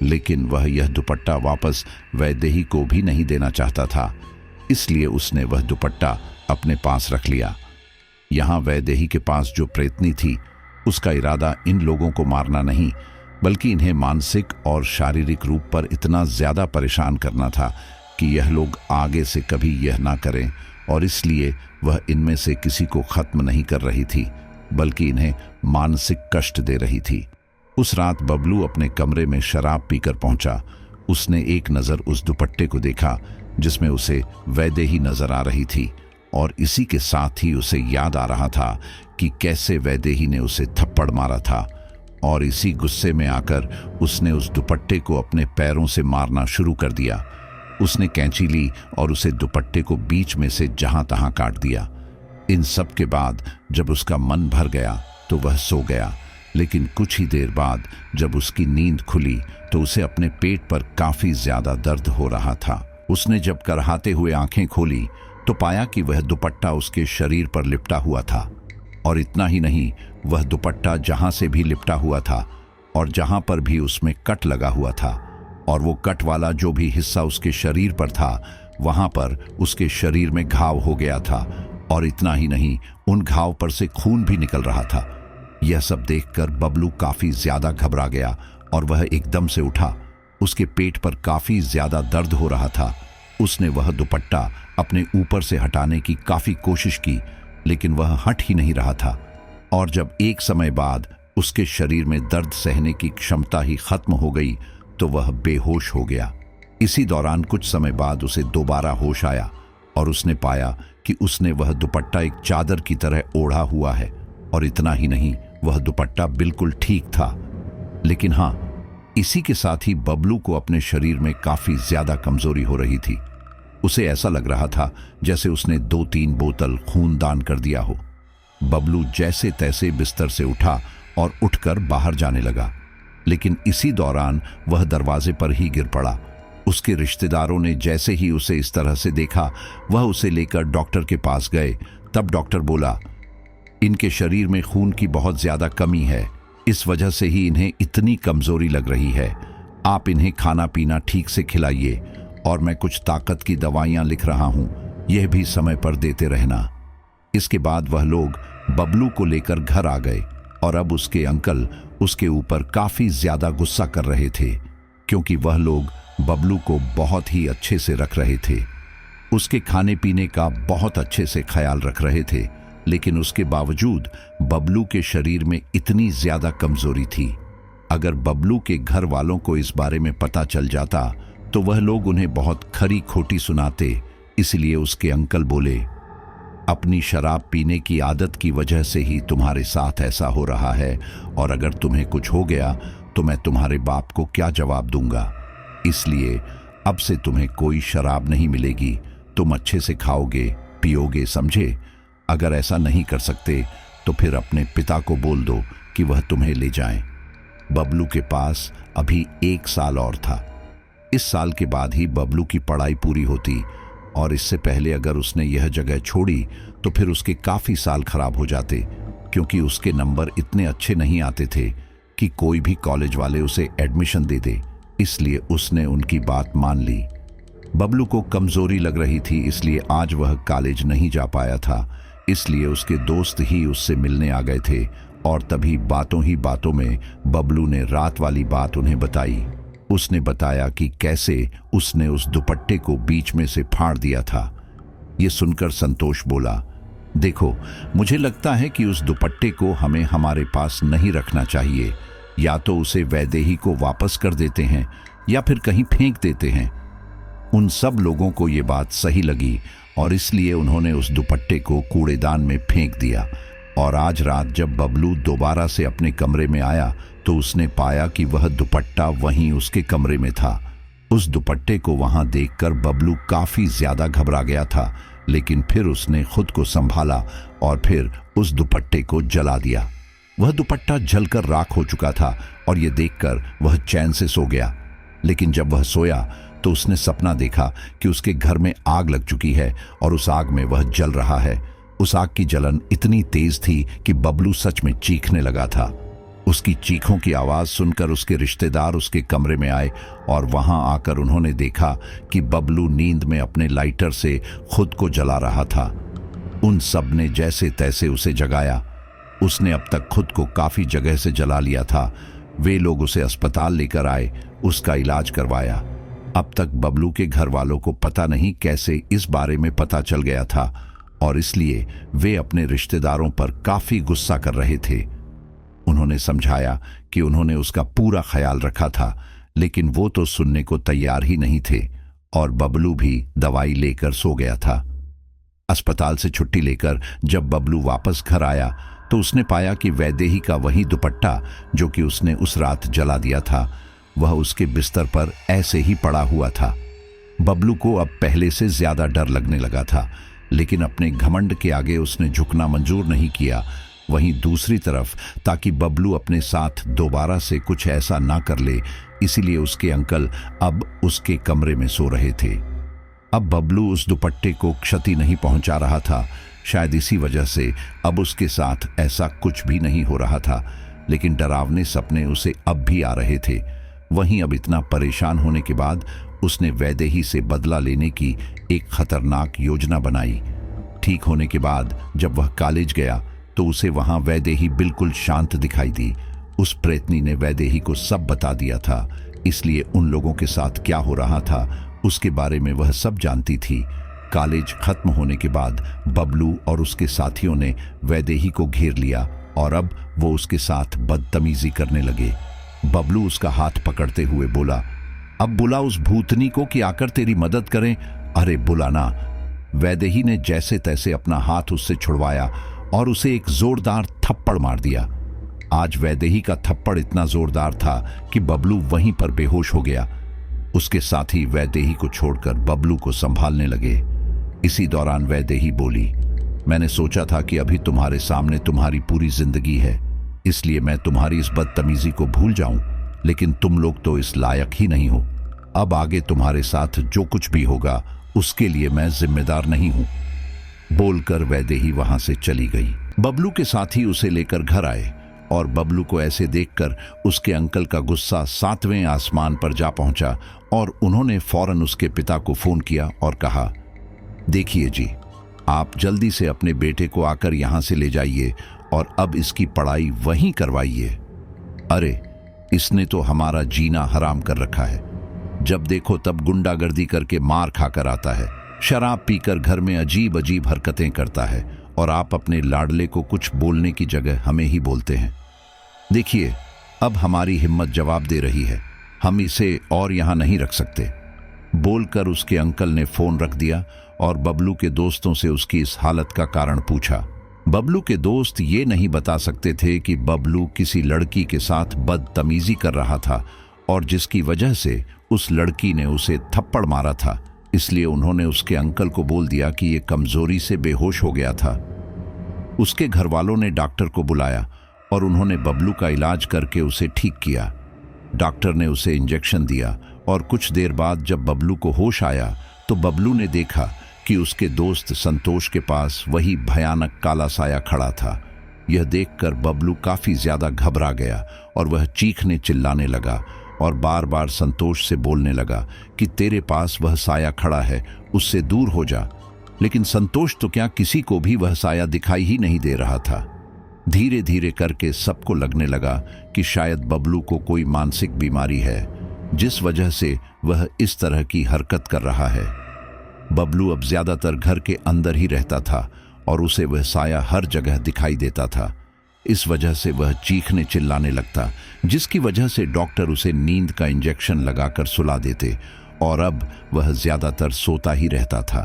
लेकिन वह यह दुपट्टा वापस वैदेही को भी नहीं देना चाहता था। इसलिए उसने वह दुपट्टा अपने पास रख लिया। यहाँ वैदेही के पास जो प्रेतनी थी उसका इरादा इन लोगों को मारना नहीं, बल्कि इन्हें मानसिक और शारीरिक रूप पर इतना ज्यादा परेशान करना था कि यह लोग आगे से कभी यह ना करें, और इसलिए वह इनमें से किसी को खत्म नहीं कर रही थी, बल्कि इन्हें मानसिक कष्ट दे रही थी। उस रात बबलू अपने कमरे में शराब पीकर पहुंचा। उसने एक नज़र उस दुपट्टे को देखा जिसमें उसे वैदेही नजर आ रही थी, और इसी के साथ ही उसे याद आ रहा था कि कैसे वैदेही ने उसे थप्पड़ मारा था, और इसी गुस्से में आकर उसने उस दुपट्टे को अपने पैरों से मारना शुरू कर दिया। उसने कैंची ली और उसे दुपट्टे को बीच में से जहां तहां काट दिया। इन सब के बाद जब उसका मन भर गया तो वह सो गया, लेकिन कुछ ही देर बाद जब उसकी नींद खुली तो उसे अपने पेट पर काफी ज्यादा दर्द हो रहा था। उसने जब करहाते हुए आंखें खोली तो पाया कि वह दुपट्टा उसके शरीर पर लिपटा हुआ था। और इतना ही नहीं, वह दुपट्टा जहां से भी लिपटा हुआ था और जहां पर भी उसमें कट लगा हुआ था, और वो कट वाला जो भी हिस्सा उसके शरीर पर था, वहां पर उसके शरीर में घाव हो गया था। और इतना ही नहीं, उन घाव पर से खून भी निकल रहा था। यह सब देखकर बबलू काफी ज्यादा घबरा गया और वह एकदम से उठा। उसके पेट पर काफी ज्यादा दर्द हो रहा था। उसने वह दुपट्टा अपने ऊपर से हटाने की काफी कोशिश की, लेकिन वह हट ही नहीं रहा था। और जब एक समय बाद उसके शरीर में दर्द सहने की क्षमता ही खत्म हो गई तो वह बेहोश हो गया। इसी दौरान कुछ समय बाद उसे दोबारा होश आया और उसने पाया कि उसने वह दुपट्टा एक चादर की तरह ओढ़ा हुआ है। और इतना ही नहीं, वह दुपट्टा बिल्कुल ठीक था। लेकिन हाँ, इसी के साथ ही बबलू को अपने शरीर में काफी ज्यादा कमजोरी हो रही थी। उसे ऐसा लग रहा था जैसे उसने 2-3 बोतल खून दान कर दिया हो। बबलू जैसे तैसे बिस्तर से उठा और उठकर बाहर जाने लगा, लेकिन इसी दौरान वह दरवाजे पर ही गिर पड़ा। उसके रिश्तेदारों ने जैसे ही उसे इस तरह से देखा, वह उसे लेकर डॉक्टर के पास गए। तब डॉक्टर बोला, इनके शरीर में खून की बहुत ज्यादा कमी है, इस वजह से ही इन्हें इतनी कमजोरी लग रही है। आप इन्हें खाना पीना ठीक से खिलाइए और मैं कुछ ताकत की दवाइयां लिख रहा हूं, यह भी समय पर देते रहना। इसके बाद वह लोग बबलू को लेकर घर आ गए और अब उसके अंकल उसके ऊपर काफी ज्यादा गुस्सा कर रहे थे, क्योंकि वह लोग बबलू को बहुत ही अच्छे से रख रहे थे। उसके खाने पीने का बहुत अच्छे से ख्याल रख रहे थे, लेकिन उसके बावजूद बबलू के शरीर में इतनी ज्यादा कमजोरी थी। अगर बबलू के घर वालों को इस बारे में पता चल जाता तो वह लोग उन्हें बहुत खरी खोटी सुनाते। इसलिए उसके अंकल बोले, अपनी शराब पीने की आदत की वजह से ही तुम्हारे साथ ऐसा हो रहा है, और अगर तुम्हें कुछ हो गया तो मैं तुम्हारे बाप को क्या जवाब दूंगा। इसलिए अब से तुम्हें कोई शराब नहीं मिलेगी, तुम अच्छे से खाओगे पियोगे, समझे। अगर ऐसा नहीं कर सकते तो फिर अपने पिता को बोल दो कि वह तुम्हें ले जाएं। बबलू के पास अभी 1 साल और था। इस साल के बाद ही बबलू की पढ़ाई पूरी होती, और इससे पहले अगर उसने यह जगह छोड़ी तो फिर उसके काफी साल खराब हो जाते, क्योंकि उसके नंबर इतने अच्छे नहीं आते थे कि कोई भी कॉलेज वाले उसे एडमिशन दे दे। इसलिए उसने उनकी बात मान ली। बबलू को कमजोरी लग रही थी, इसलिए आज वह कॉलेज नहीं जा पाया था। इसलिए उसके दोस्त ही उससे मिलने आ गए थे, और तभी बातों ही बातों में बबलू ने रात वाली बात उन्हें बताई। उसने बताया कि कैसे उसने उस दुपट्टे को बीच में से फाड़ दिया था। ये सुनकर संतोष बोला, देखो, मुझे लगता है कि उस दुपट्टे को हमें हमारे पास नहीं रखना चाहिए। या तो उसे वैदेही को वापस कर देते हैं या फिर कहीं फेंक देते हैं। उन सब लोगों को ये बात सही लगी और इसलिए उन्होंने उस दुपट्टे को कूड़ेदान में फेंक दिया। और आज रात जब बबलू दोबारा से अपने कमरे में आया तो उसने पाया कि वह दुपट्टा वहीं उसके कमरे में था। उस दुपट्टे को वहां देखकर बबलू काफी ज्यादा घबरा गया था, लेकिन फिर उसने खुद को संभाला और फिर उस दुपट्टे को जला दिया। वह दुपट्टा जलकर राख हो चुका था और यह देखकर वह चैन से सो गया। लेकिन जब वह सोया तो उसने सपना देखा कि उसके घर में आग लग चुकी है और उस आग में वह जल रहा है। उस आग की जलन इतनी तेज थी कि बबलू सच में चीखने लगा था। उसकी चीखों की आवाज सुनकर उसके रिश्तेदार उसके कमरे में आए और वहां आकर उन्होंने देखा कि बबलू नींद में अपने लाइटर से खुद को जला रहा था। उन सब ने जैसे तैसे उसे जगाया। उसने अब तक खुद को काफी जगह से जला लिया था। वे लोग उसे अस्पताल लेकर आए, उसका इलाज करवाया। अब तक बबलू के घर वालों को पता नहीं कैसे इस बारे में पता चल गया था और इसलिए वे अपने रिश्तेदारों पर काफी गुस्सा कर रहे थे। उन्होंने समझाया कि उन्होंने उसका पूरा ख्याल रखा था, लेकिन वो तो सुनने को तैयार ही नहीं थे और बबलू भी दवाई लेकर सो गया था। अस्पताल से छुट्टी लेकर जब बबलू वापस घर आया तो उसने पाया कि वैदेही का वही दुपट्टा जो कि उसने उस रात जला दिया था, वह उसके बिस्तर पर ऐसे ही पड़ा हुआ था। बबलू को अब पहले से ज्यादा डर लगने लगा था, लेकिन अपने घमंड के आगे उसने झुकना मंजूर नहीं किया। वहीं दूसरी तरफ, ताकि बबलू अपने साथ दोबारा से कुछ ऐसा ना कर ले, इसीलिए उसके अंकल अब उसके कमरे में सो रहे थे। अब बबलू उस दुपट्टे को क्षति नहीं पहुंचा रहा था। शायद इसी वजह से अब उसके साथ ऐसा कुछ भी नहीं हो रहा था, लेकिन डरावने सपने उसे अब भी आ रहे थे। वहीं अब इतना परेशान होने के बाद उसने वैदेही से बदला लेने की एक खतरनाक योजना बनाई। ठीक होने के बाद जब वह कॉलेज गया तो उसे वहां वैदेही बिल्कुल शांत दिखाई दी। उस प्रेतनी ने वैदेही को सब बता दिया था, इसलिए उन लोगों के साथ क्या हो रहा था उसके बारे में वह सब जानती थी। कॉलेज खत्म होने के बाद बबलू और उसके साथियों ने वैदेही को घेर लिया और अब वो उसके साथ बदतमीजी करने लगे। बबलू उसका हाथ पकड़ते हुए बोला, अब बुला उस भूतनी को कि आकर तेरी मदद करें। अरे बुलाना। वैदेही ने जैसे तैसे अपना हाथ उससे छुड़वाया और उसे एक जोरदार थप्पड़ मार दिया। आज वैदेही का थप्पड़ इतना जोरदार था कि बबलू वहीं पर बेहोश हो गया। उसके साथी वैदेही को छोड़कर बबलू को संभालने लगे। इसी दौरान वैदेही बोली, मैंने सोचा था कि अभी तुम्हारे सामने तुम्हारी पूरी जिंदगी है, इसलिए मैं तुम्हारी इस बदतमीजी को भूल जाऊं, लेकिन तुम लोग तो इस लायक ही नहीं हो। अब आगे तुम्हारे साथ जो कुछ भी होगा उसके लिए मैं जिम्मेदार नहीं हूं। बोलकर वैदेही वहां से चली गई। बबलू के साथी उसे लेकर घर आए और बबलू को ऐसे देखकर उसके अंकल का गुस्सा 7वें आसमान पर जा पहुंचा और उन्होंने फौरन उसके पिता को फोन किया और कहा, देखिए जी, आप जल्दी से अपने बेटे को आकर यहां से ले जाइए और अब इसकी पढ़ाई वहीं करवाइए। अरे इसने तो हमारा जीना हराम कर रखा है। जब देखो तब गुंडागर्दी करके मार खाकर आता है, शराब पीकर घर में अजीब अजीब हरकतें करता है और आप अपने लाडले को कुछ बोलने की जगह हमें ही बोलते हैं। देखिए अब हमारी हिम्मत जवाब दे रही है, हम इसे और यहां नहीं रख सकते। बोलकर उसके अंकल ने फोन रख दिया और बबलू के दोस्तों से उसकी इस हालत का कारण पूछा। बबलू के दोस्त ये नहीं बता सकते थे कि बबलू किसी लड़की के साथ बदतमीजी कर रहा था और जिसकी वजह से उस लड़की ने उसे थप्पड़ मारा था। इसलिए उन्होंने उसके अंकल को बोल दिया कि ये कमजोरी से बेहोश हो गया था। उसके घर वालों ने डॉक्टर को बुलाया और उन्होंने बबलू का इलाज करके उसे ठीक किया। डॉक्टर ने उसे इंजेक्शन दिया और कुछ देर बाद जब बबलू को होश आया तो बबलू ने देखा कि उसके दोस्त संतोष के पास वही भयानक काला साया खड़ा था। यह देखकर बबलू काफी ज्यादा घबरा गया और वह चीखने चिल्लाने लगा और बार बार संतोष से बोलने लगा कि तेरे पास वह साया खड़ा है, उससे दूर हो जा। लेकिन संतोष तो क्या, किसी को भी वह साया दिखाई ही नहीं दे रहा था। धीरे धीरे करके सबको लगने लगा कि शायद बबलू को कोई मानसिक बीमारी है, जिस वजह से वह इस तरह की हरकत कर रहा है। बबलू अब ज्यादातर घर के अंदर ही रहता था और उसे वह साया हर जगह दिखाई देता था। इस वजह से वह चीखने चिल्लाने लगता, जिसकी वजह से डॉक्टर उसे नींद का इंजेक्शन लगाकर सुला देते और अब वह ज्यादातर सोता ही रहता था।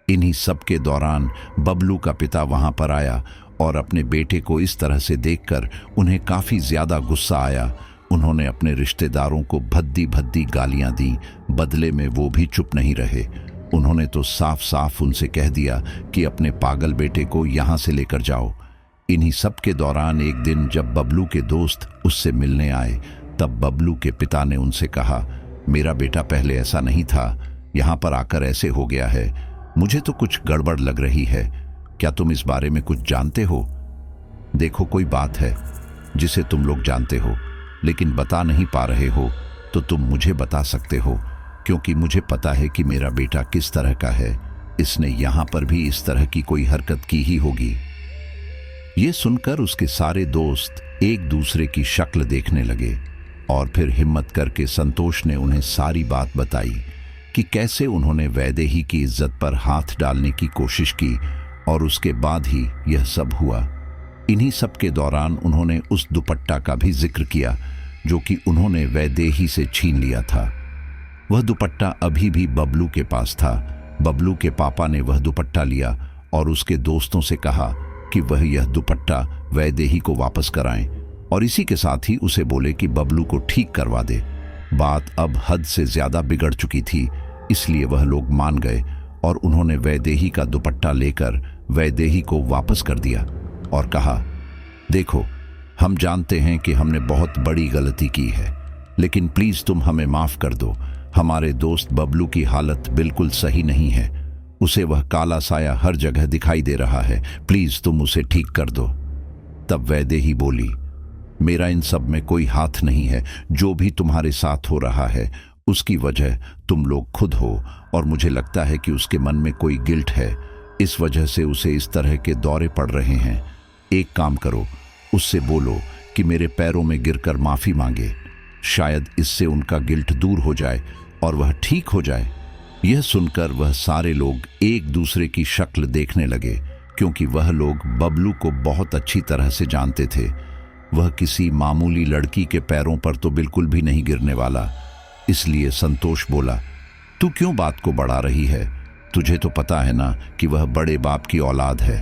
इन्हीं सब के दौरान बबलू का पिता वहां पर आया और अपने बेटे को इस तरह से देखकर उन्हें काफी ज्यादा गुस्सा आया। उन्होंने अपने रिश्तेदारों को भद्दी भद्दी गालियां दी, बदले में वो भी चुप नहीं रहे। उन्होंने तो साफ साफ उनसे कह दिया कि अपने पागल बेटे को यहां से लेकर जाओ। इन्हीं सब के दौरान एक दिन जब बबलू के दोस्त उससे मिलने आए, तब बबलू के पिता ने उनसे कहा, मेरा बेटा पहले ऐसा नहीं था, यहाँ पर आकर ऐसे हो गया है। मुझे तो कुछ गड़बड़ लग रही है, क्या तुम इस बारे में कुछ जानते हो? देखो कोई बात है जिसे तुम लोग जानते हो लेकिन बता नहीं पा रहे हो तो तुम मुझे बता सकते हो, क्योंकि मुझे पता है कि मेरा बेटा किस तरह का है। इसने यहाँ पर भी इस तरह की कोई हरकत की ही होगी। ये सुनकर उसके सारे दोस्त एक दूसरे की शक्ल देखने लगे और फिर हिम्मत करके संतोष ने उन्हें सारी बात बताई कि कैसे उन्होंने वैदेही की इज्जत पर हाथ डालने की कोशिश की और उसके बाद ही यह सब हुआ। इन्हीं सब के दौरान उन्होंने उस दुपट्टा का भी जिक्र किया जो कि उन्होंने वैदेही से छीन लिया था। वह दुपट्टा अभी भी बबलू के पास था। बबलू के पापा ने वह दुपट्टा लिया और उसके दोस्तों से कहा कि वह यह दुपट्टा वैदेही को वापस कराएं और इसी के साथ ही उसे बोले कि बबलू को ठीक करवा दे। बात अब हद से ज्यादा बिगड़ चुकी थी, इसलिए वह लोग मान गए और उन्होंने वैदेही का दुपट्टा लेकर वैदेही को वापस कर दिया और कहा, देखो हम जानते हैं कि हमने बहुत बड़ी गलती की है, लेकिन प्लीज तुम हमें माफ कर दो। हमारे दोस्त बबलू की हालत बिल्कुल सही नहीं है। उसे वह काला साया हर जगह दिखाई दे रहा है। प्लीज तुम उसे ठीक कर दो। तब वैदेही बोली, मेरा इन सब में कोई हाथ नहीं है। जो भी तुम्हारे साथ हो रहा है उसकी वजह तुम लोग खुद हो, और मुझे लगता है कि उसके मन में कोई गिल्ट है। इस वजह से उसे इस तरह के दौरे पड़ रहे हैं। एक काम करो, उससे बोलो कि मेरे पैरों में गिरकर माफी मांगे। शायद इससे उनका गिल्ट दूर हो जाए और वह ठीक हो जाए। यह सुनकर वह सारे लोग एक दूसरे की शक्ल देखने लगे, क्योंकि वह लोग बबलू को बहुत अच्छी तरह से जानते थे। वह किसी मामूली लड़की के पैरों पर तो बिल्कुल भी नहीं गिरने वाला। इसलिए संतोष बोला, तू क्यों बात को बढ़ा रही है? तुझे तो पता है ना कि वह बड़े बाप की औलाद है।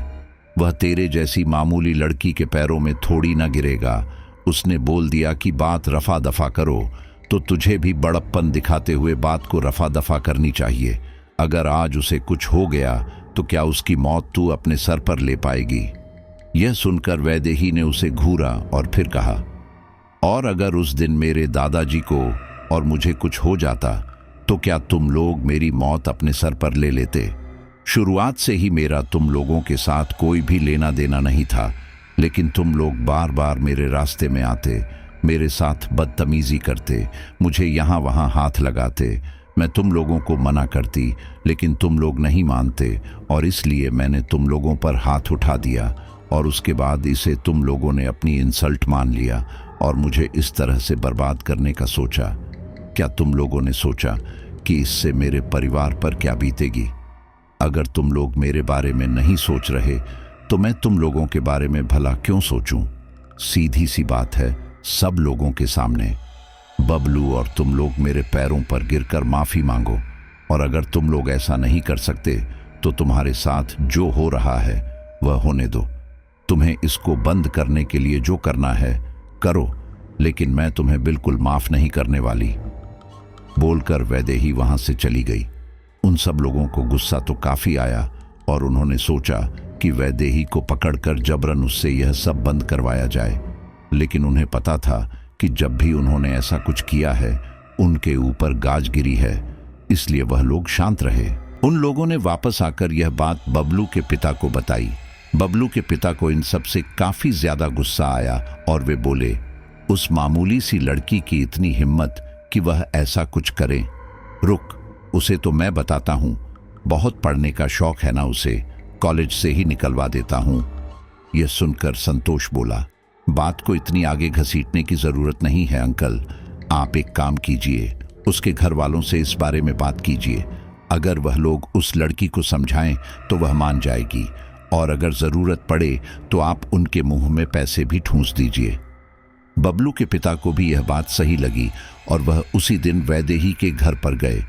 वह तेरे जैसी मामूली लड़की के पैरों में थोड़ी ना गिरेगा। उसने बोल दिया कि बात रफा दफा करो, तो तुझे भी बड़प्पन दिखाते हुए बात को रफा दफा करनी चाहिए। अगर आज उसे कुछ हो गया तो क्या उसकी मौत तू अपने सर पर ले पाएगी? यह सुनकर वैदेही ने उसे घूरा और फिर कहा, और अगर उस दिन मेरे दादाजी को और मुझे कुछ हो जाता तो क्या तुम लोग मेरी मौत अपने सर पर ले लेते? शुरुआत से ही मेरा तुम लोगों के साथ कोई भी लेना देना नहीं था, लेकिन तुम लोग बार बार मेरे रास्ते में आते, मेरे साथ बदतमीजी करते, मुझे यहाँ वहाँ हाथ लगाते। मैं तुम लोगों को मना करती, लेकिन तुम लोग नहीं मानते, और इसलिए मैंने तुम लोगों पर हाथ उठा दिया। और उसके बाद इसे तुम लोगों ने अपनी इंसल्ट मान लिया और मुझे इस तरह से बर्बाद करने का सोचा। क्या तुम लोगों ने सोचा कि इससे मेरे परिवार पर क्या बीतेगी? अगर तुम लोग मेरे बारे में नहीं सोच रहे तो मैं तुम लोगों के बारे में भला क्यों सोचूं? सीधी सी बात है, सब लोगों के सामने बबलू और तुम लोग मेरे पैरों पर गिरकर माफी मांगो। और अगर तुम लोग ऐसा नहीं कर सकते तो तुम्हारे साथ जो हो रहा है वह होने दो। तुम्हें इसको बंद करने के लिए जो करना है करो, लेकिन मैं तुम्हें बिल्कुल माफ नहीं करने वाली। बोलकर वैदेही वहां से चली गई। उन सब लोगों को गुस्सा तो काफी आया और उन्होंने सोचा कि वैदेही को पकड़कर जबरन उससे यह सब बंद करवाया जाए। लेकिन उन्हें पता था कि जब भी उन्होंने ऐसा कुछ किया है उनके ऊपर गाज गिरी है, इसलिए वह लोग शांत रहे। उन लोगों ने वापस आकर यह बात बबलू के पिता को बताई। बबलू के पिता को इन सब से काफी ज्यादा गुस्सा आया और वे बोले, उस मामूली सी लड़की की इतनी हिम्मत कि वह ऐसा कुछ करे। रुक, उसे तो मैं बताता हूं। बहुत पढ़ने का शौक है ना उसे, कॉलेज से ही निकलवा देता हूं। यह सुनकर संतोष बोला, बात को इतनी आगे घसीटने की जरूरत नहीं है अंकल। आप एक काम कीजिए, उसके घर वालों से इस बारे में बात कीजिए। अगर वह लोग उस लड़की को समझाएं तो वह मान जाएगी, और अगर जरूरत पड़े तो आप उनके मुंह में पैसे भी ठूंस दीजिए। बबलू के पिता को भी यह बात सही लगी और वह उसी दिन वैदेही के घर पर गए।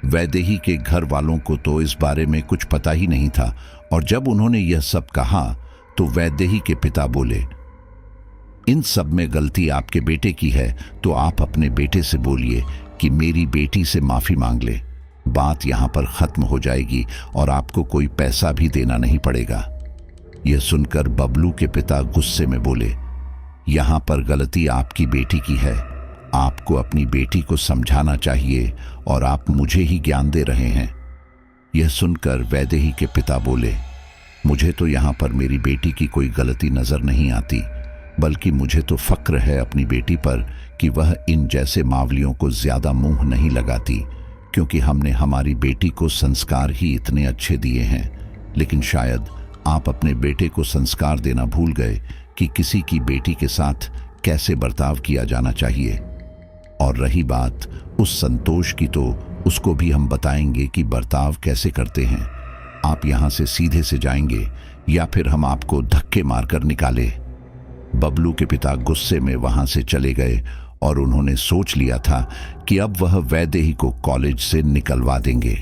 वैदेही के घर वालों को तो इस बारे में कुछ पता ही नहीं था, और जब उन्होंने यह सब कहा तो वैदेही के पिता बोले, इन सब में गलती आपके बेटे की है, तो आप अपने बेटे से बोलिए कि मेरी बेटी से माफी मांग ले। बात यहां पर खत्म हो जाएगी और आपको कोई पैसा भी देना नहीं पड़ेगा। यह सुनकर बबलू के पिता गुस्से में बोले, यहां पर गलती आपकी बेटी की है। आपको अपनी बेटी को समझाना चाहिए और आप मुझे ही ज्ञान दे रहे हैं। यह सुनकर वैदेही के पिता बोले, मुझे तो यहां पर मेरी बेटी की कोई गलती नजर नहीं आती, बल्कि मुझे तो फक्र है अपनी बेटी पर कि वह इन जैसे मावलियों को ज्यादा मुंह नहीं लगाती, क्योंकि हमने हमारी बेटी को संस्कार ही इतने अच्छे दिए हैं। लेकिन शायद आप अपने बेटे को संस्कार देना भूल गए कि किसी की बेटी के साथ कैसे बर्ताव किया जाना चाहिए। और रही बात उस संतोष की, तो उसको भी हम बताएंगे कि बर्ताव कैसे करते हैं। आप यहां से सीधे से जाएंगे या फिर हम आपको धक्के मारकर निकाले। बबलू के पिता गुस्से में वहां से चले गए और उन्होंने सोच लिया था कि अब वह वैदेही को कॉलेज से निकलवा देंगे।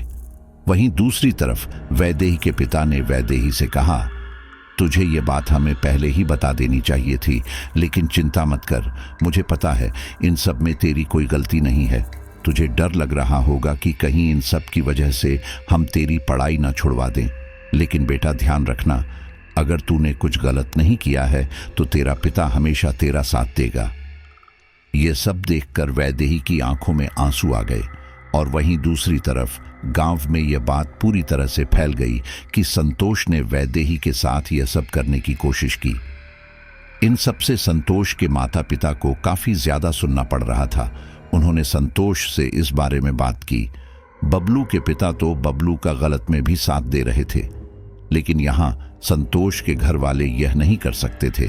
वहीं दूसरी तरफ वैदेही के पिता ने वैदेही से कहा, तुझे ये बात हमें पहले ही बता देनी चाहिए थी, लेकिन चिंता मत कर, मुझे पता है इन सब में तेरी कोई गलती नहीं है। तुझे डर लग रहा होगा कि कहीं इन सब की वजह से हम तेरी पढ़ाई ना छुड़वा दें, लेकिन बेटा ध्यान रखना, अगर तूने कुछ गलत नहीं किया है तो तेरा पिता हमेशा तेरा साथ देगा। यह सब देखकर वैदेही की आंखों में आंसू आ गए और वहीं दूसरी तरफ गांव में यह बात पूरी तरह से फैल गई कि संतोष ने वैदेही के साथ यह सब करने की कोशिश की। इन सब से संतोष के माता पिता को काफी ज्यादा सुनना पड़ रहा था। उन्होंने संतोष से इस बारे में बात की। बबलू के पिता तो बबलू का गलत में भी साथ दे रहे थे, लेकिन यहाँ संतोष के घर वाले यह नहीं कर सकते थे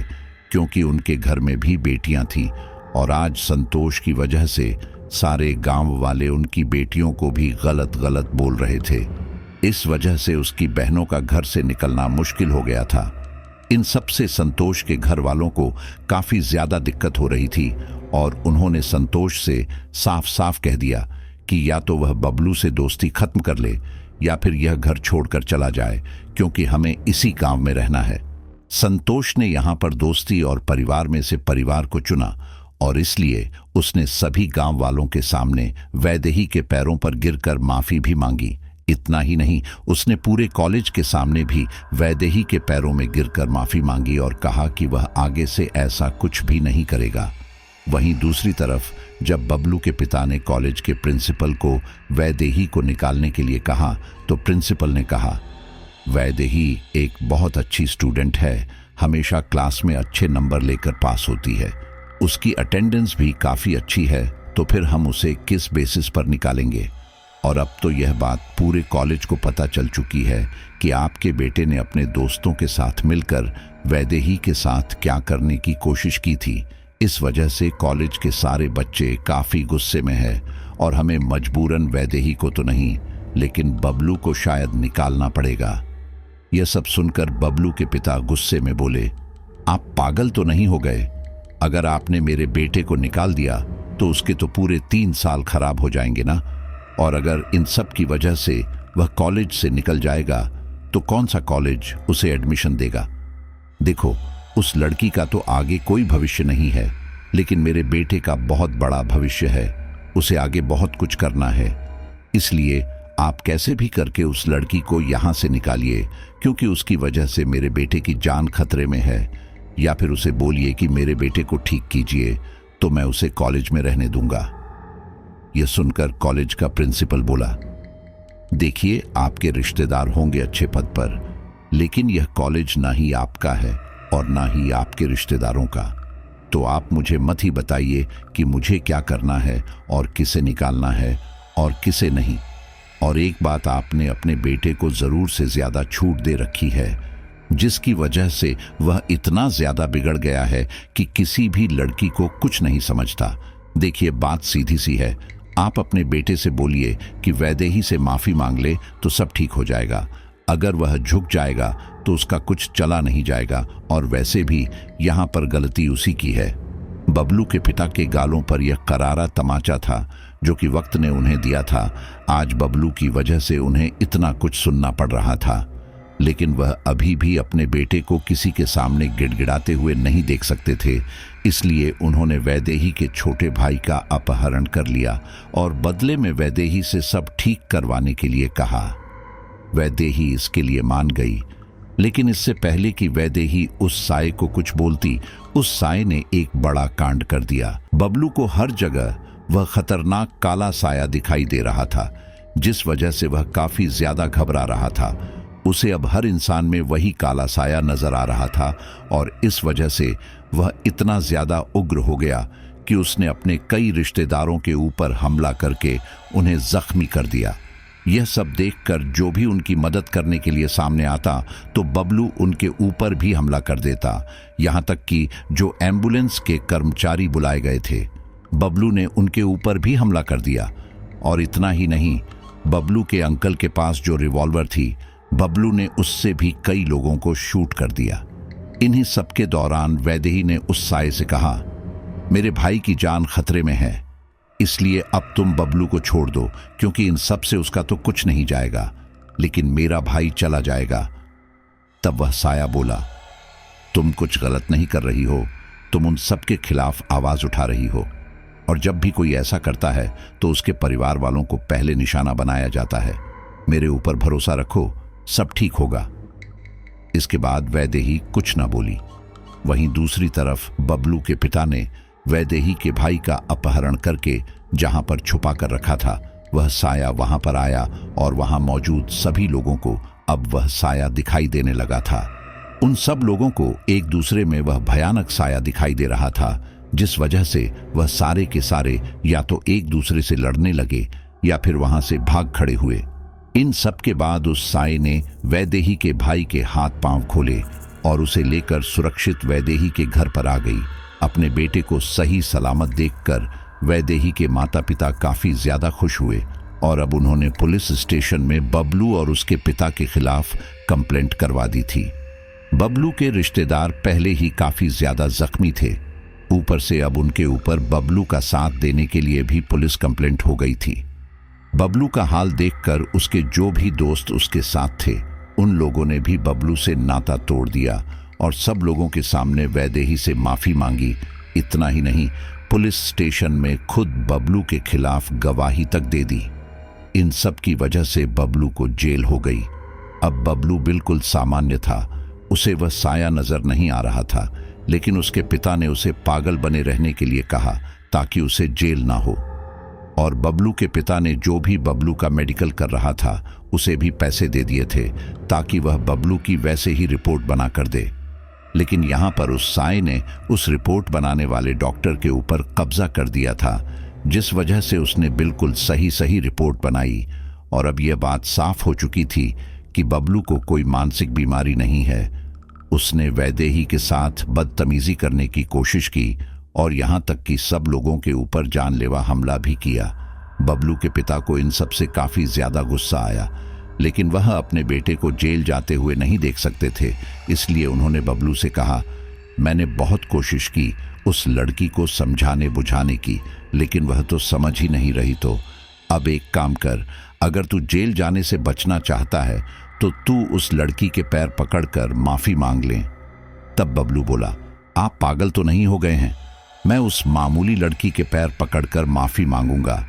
क्योंकि उनके घर में भी बेटियां थीं और आज संतोष की वजह से सारे गांव वाले उनकी बेटियों को भी गलत गलत बोल रहे थे। इस वजह से उसकी बहनों का घर से निकलना मुश्किल हो गया था। इन सब से संतोष के घर वालों को काफी ज्यादा दिक्कत हो रही थी और उन्होंने संतोष से साफ साफ कह दिया कि या तो वह बबलू से दोस्ती खत्म कर ले या फिर यह घर छोड़कर चला जाए, क्योंकि हमें इसी गांव में रहना है। संतोष ने यहाँ पर दोस्ती और परिवार में से परिवार को चुना और इसलिए उसने सभी गांव वालों के सामने वैदेही के पैरों पर गिरकर माफी भी मांगी। इतना ही नहीं, उसने पूरे कॉलेज के सामने भी वैदेही के पैरों में गिरकर माफी मांगी और कहा कि वह आगे से ऐसा कुछ भी नहीं करेगा। वहीं दूसरी तरफ जब बबलू के पिता ने कॉलेज के प्रिंसिपल को वैदेही को निकालने के लिए कहा तो प्रिंसिपल ने कहा, वैदेही एक बहुत अच्छी स्टूडेंट है, हमेशा क्लास में अच्छे नंबर लेकर पास होती है, उसकी अटेंडेंस भी काफी अच्छी है, तो फिर हम उसे किस बेसिस पर निकालेंगे। और अब तो यह बात पूरे कॉलेज को पता चल चुकी है कि आपके बेटे ने अपने दोस्तों के साथ मिलकर वैदेही के साथ क्या करने की कोशिश की थी। इस वजह से कॉलेज के सारे बच्चे काफी गुस्से में हैं और हमें मजबूरन वैदेही को तो नहीं लेकिन बबलू को शायद निकालना पड़ेगा। यह सब सुनकर बबलू के पिता गुस्से में बोले, आप पागल तो नहीं हो गए? अगर आपने मेरे बेटे को निकाल दिया तो उसके तो पूरे 3 साल खराब हो जाएंगे ना, और अगर इन सब की वजह से वह कॉलेज से निकल जाएगा तो कौन सा कॉलेज उसे एडमिशन देगा? देखो, उस लड़की का तो आगे कोई भविष्य नहीं है, लेकिन मेरे बेटे का बहुत बड़ा भविष्य है, उसे आगे बहुत कुछ करना है। इसलिए आप कैसे भी करके उस लड़की को यहाँ से निकालिए, क्योंकि उसकी वजह से मेरे बेटे की जान खतरे में है। या फिर उसे बोलिए कि मेरे बेटे को ठीक कीजिए, तो मैं उसे कॉलेज में रहने दूंगा। यह सुनकर कॉलेज का प्रिंसिपल बोला, देखिए, आपके रिश्तेदार होंगे अच्छे पद पर, लेकिन यह कॉलेज ना ही आपका है और ना ही आपके रिश्तेदारों का, तो आप मुझे मत ही बताइए कि मुझे क्या करना है और किसे निकालना है और किसे नहीं। और एक बात, आपने अपने बेटे को जरूर से ज्यादा छूट दे रखी है, जिसकी वजह से वह इतना ज्यादा बिगड़ गया है कि किसी भी लड़की को कुछ नहीं समझता। देखिए, बात सीधी सी है, आप अपने बेटे से बोलिए कि वैदेही से माफी मांग ले तो सब ठीक हो जाएगा। अगर वह झुक जाएगा तो उसका कुछ चला नहीं जाएगा, और वैसे भी यहाँ पर गलती उसी की है। बबलू के पिता के गालों पर यह करारा तमाचा था जो कि वक्त ने उन्हें दिया था। आज बबलू की वजह से उन्हें इतना कुछ सुनना पड़ रहा था, लेकिन वह अभी भी अपने बेटे को किसी के सामने गिड़गिड़ाते हुए नहीं देख सकते थे। इसलिए उन्होंने वैदेही के छोटे भाई का अपहरण कर लिया और बदले में वैदेही से सब ठीक करवाने के लिए कहा। वैदेही इसके लिए मान गई, लेकिन इससे पहले कि वैदेही उस साये को कुछ बोलती, उस साये ने एक बड़ा कांड कर दिया। बबलू को हर जगह वह खतरनाक काला साया दिखाई दे रहा था, जिस वजह से वह काफी ज्यादा घबरा रहा था। उसे अब हर इंसान में वही काला साया नजर आ रहा था और इस वजह से वह इतना ज्यादा उग्र हो गया कि उसने अपने कई रिश्तेदारों के ऊपर हमला करके उन्हें जख्मी कर दिया। यह सब देखकर जो भी उनकी मदद करने के लिए सामने आता तो बबलू उनके ऊपर भी हमला कर देता। यहाँ तक कि जो एम्बुलेंस के कर्मचारी बुलाए गए थे, बबलू ने उनके ऊपर भी हमला कर दिया। और इतना ही नहीं, बबलू के अंकल के पास जो रिवॉल्वर थी, बबलू ने उससे भी कई लोगों को शूट कर दिया। इन्हीं सब के दौरान वैदेही ने उस साये से कहा, मेरे भाई की जान खतरे में है, इसलिए अब तुम बबलू को छोड़ दो, क्योंकि इन सब से उसका तो कुछ नहीं जाएगा, लेकिन मेरा भाई चला जाएगा। तब वह साया बोला, तुम कुछ गलत नहीं कर रही हो, तुम उन सब के खिलाफ आवाज उठा रही हो, और जब भी कोई ऐसा करता है तो उसके परिवार वालों को पहले निशाना बनाया जाता है। मेरे ऊपर भरोसा रखो, सब ठीक होगा। इसके बाद वैदेही कुछ ना बोली। वहीं दूसरी तरफ बबलू के पिता ने वैदेही के भाई का अपहरण करके जहां पर छुपा कर रखा था, वह साया वहां पर आया और वहां मौजूद सभी लोगों को अब वह साया दिखाई देने लगा था। उन सब लोगों को एक दूसरे में वह भयानक साया दिखाई दे रहा था, जिस वजह से वह सारे के सारे या तो एक दूसरे से लड़ने लगे या फिर वहां से भाग खड़े हुए। इन सब के बाद उस साये ने वैदेही के भाई के हाथ पांव खोले और उसे लेकर सुरक्षित वैदेही के घर पर आ गई। अपने बेटे को सही सलामत देखकर वैदेही के माता पिता काफी ज्यादा खुश हुए और अब उन्होंने पुलिस स्टेशन में बबलू और उसके पिता के खिलाफ कंप्लेंट करवा दी थी। बबलू के रिश्तेदार पहले ही काफी ज्यादा जख्मी थे, ऊपर से अब उनके ऊपर बबलू का साथ देने के लिए भी पुलिस कंप्लेंट हो गई थी। बबलू का हाल देखकर उसके जो भी दोस्त उसके साथ थे उन लोगों ने भी बबलू से नाता तोड़ दिया और सब लोगों के सामने वैदेही से माफी मांगी। इतना ही नहीं, पुलिस स्टेशन में खुद बबलू के खिलाफ गवाही तक दे दी। इन सब की वजह से बबलू को जेल हो गई। अब बबलू बिल्कुल सामान्य था, उसे वह साया नजर नहीं आ रहा था, लेकिन उसके पिता ने उसे पागल बने रहने के लिए कहा ताकि उसे जेल ना हो। और बबलू के पिता ने जो भी बबलू का मेडिकल कर रहा था उसे भी पैसे दे दिए थे ताकि वह बबलू की वैसे ही रिपोर्ट बना कर दे। लेकिन यहाँ पर उस साये ने उस रिपोर्ट बनाने वाले डॉक्टर के ऊपर कब्जा कर दिया था, जिस वजह से उसने बिल्कुल सही रिपोर्ट बनाई। और अब यह बात साफ हो चुकी थी कि बबलू को कोई मानसिक बीमारी नहीं है। उसने वैदेही के साथ बदतमीजी करने की कोशिश की और यहाँ तक कि सब लोगों के ऊपर जानलेवा हमला भी किया। बबलू के पिता को इन सब से काफी ज्यादा गुस्सा आया, लेकिन वह अपने बेटे को जेल जाते हुए नहीं देख सकते थे, इसलिए उन्होंने बबलू से कहा, मैंने बहुत कोशिश की उस लड़की को समझाने बुझाने की, लेकिन वह तो समझ ही नहीं रही। तो अब एक काम कर, अगर तू जेल जाने से बचना चाहता है तो तू उस लड़की के पैर पकड़कर माफी मांग ले। तब बबलू बोला, आप पागल तो नहीं हो गए हैं? मैं उस मामूली लड़की के पैर पकड़कर माफी मांगूंगा,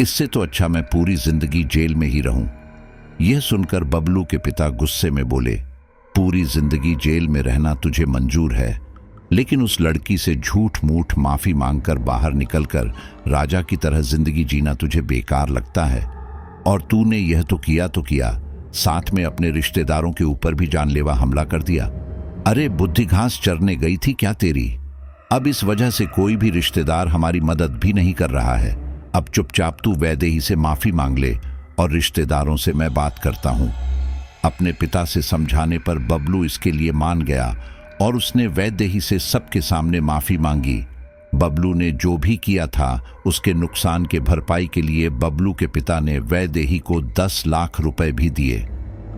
इससे तो अच्छा मैं पूरी जिंदगी जेल में ही रहूं। यह सुनकर बबलू के पिता गुस्से में बोले, पूरी जिंदगी जेल में रहना तुझे मंजूर है, लेकिन उस लड़की से झूठ मूठ माफी मांगकर बाहर निकलकर राजा की तरह जिंदगी जीना तुझे बेकार लगता है। और तूने यह तो किया, साथ में अपने रिश्तेदारों के ऊपर भी जानलेवा हमला कर दिया। अरे बुद्धि घास चरने गई थी क्या तेरी? अब इस वजह से कोई भी रिश्तेदार हमारी मदद भी नहीं कर रहा है। अब चुपचाप तू वैदेही से माफी मांग ले और रिश्तेदारों से मैं बात करता हूं। अपने पिता से समझाने पर बबलू इसके लिए मान गया और उसने वैदेही से सबके सामने माफी मांगी। बबलू ने जो भी किया था उसके नुकसान के भरपाई के लिए बबलू के पिता ने वैदेही को 10 लाख रुपए भी दिए।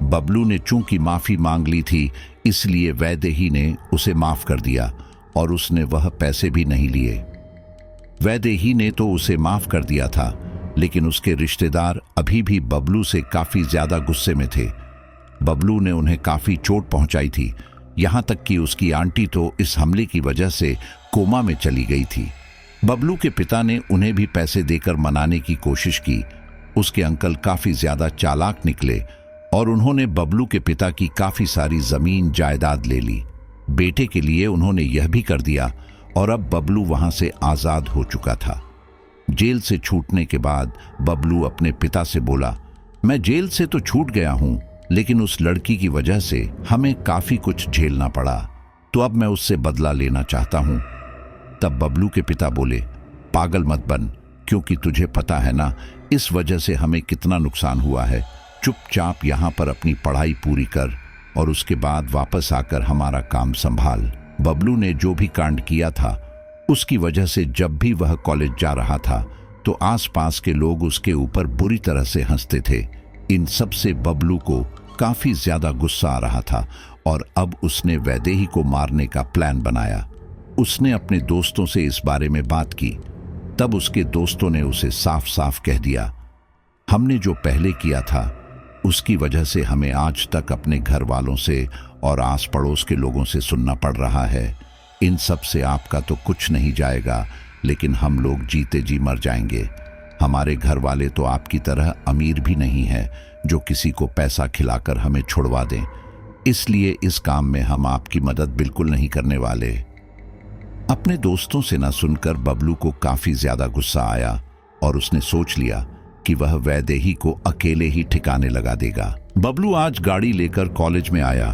बबलू ने चूंकि माफी मांग ली थी, इसलिए वैदेही ने उसे माफ कर दिया और उसने वह पैसे भी नहीं लिए। वैदेही ने तो उसे माफ कर दिया था, लेकिन उसके रिश्तेदार अभी भी बबलू से काफी ज्यादा गुस्से में थे। बबलू ने उन्हें काफी चोट पहुंचाई थी, यहां तक कि उसकी आंटी तो इस हमले की वजह से कोमा में चली गई थी। बबलू के पिता ने उन्हें भी पैसे देकर मनाने की कोशिश की। उसके अंकल काफी ज्यादा चालाक निकले और उन्होंने बबलू के पिता की काफी सारी जमीन जायदाद ले ली। बेटे के लिए उन्होंने यह भी कर दिया और अब बबलू वहां से आजाद हो चुका था। जेल से छूटने के बाद बबलू अपने पिता से बोला, मैं जेल से तो छूट गया हूं, लेकिन उस लड़की की वजह से हमें काफी कुछ झेलना पड़ा, तो अब मैं उससे बदला लेना चाहता हूं। तब बबलू के पिता बोले, पागल मत बन, क्योंकि तुझे पता है ना इस वजह से हमें कितना नुकसान हुआ है। चुपचाप यहां पर अपनी पढ़ाई पूरी कर और उसके बाद वापस आकर हमारा काम संभाल। बबलू ने जो भी कांड किया था उसकी वजह से जब भी वह कॉलेज जा रहा था तो आसपास के लोग उसके ऊपर बुरी तरह से हंसते थे। इन सब से बबलू को काफी ज्यादा गुस्सा आ रहा था और अब उसने वैदेही को मारने का प्लान बनाया। उसने अपने दोस्तों से इस बारे में बात की। तब उसके दोस्तों ने उसे साफ साफ कह दिया, हमने जो पहले किया था उसकी वजह से हमें आज तक अपने घर वालों से और आस पड़ोस के लोगों से सुनना पड़ रहा है। इन सब से आपका तो कुछ नहीं जाएगा, लेकिन हम लोग जीते जी मर जाएंगे। हमारे घर वाले तो आपकी तरह अमीर भी नहीं है जो किसी को पैसा खिलाकर हमें छुड़वा दें, इसलिए इस काम में हम आपकी मदद बिल्कुल नहीं करने वाले। अपने दोस्तों से ना सुनकर बबलू को काफी ज्यादा गुस्सा आया और उसने सोच लिया कि वह वैदेही को अकेले ही ठिकाने लगा देगा। बबलू आज गाड़ी लेकर कॉलेज में आया।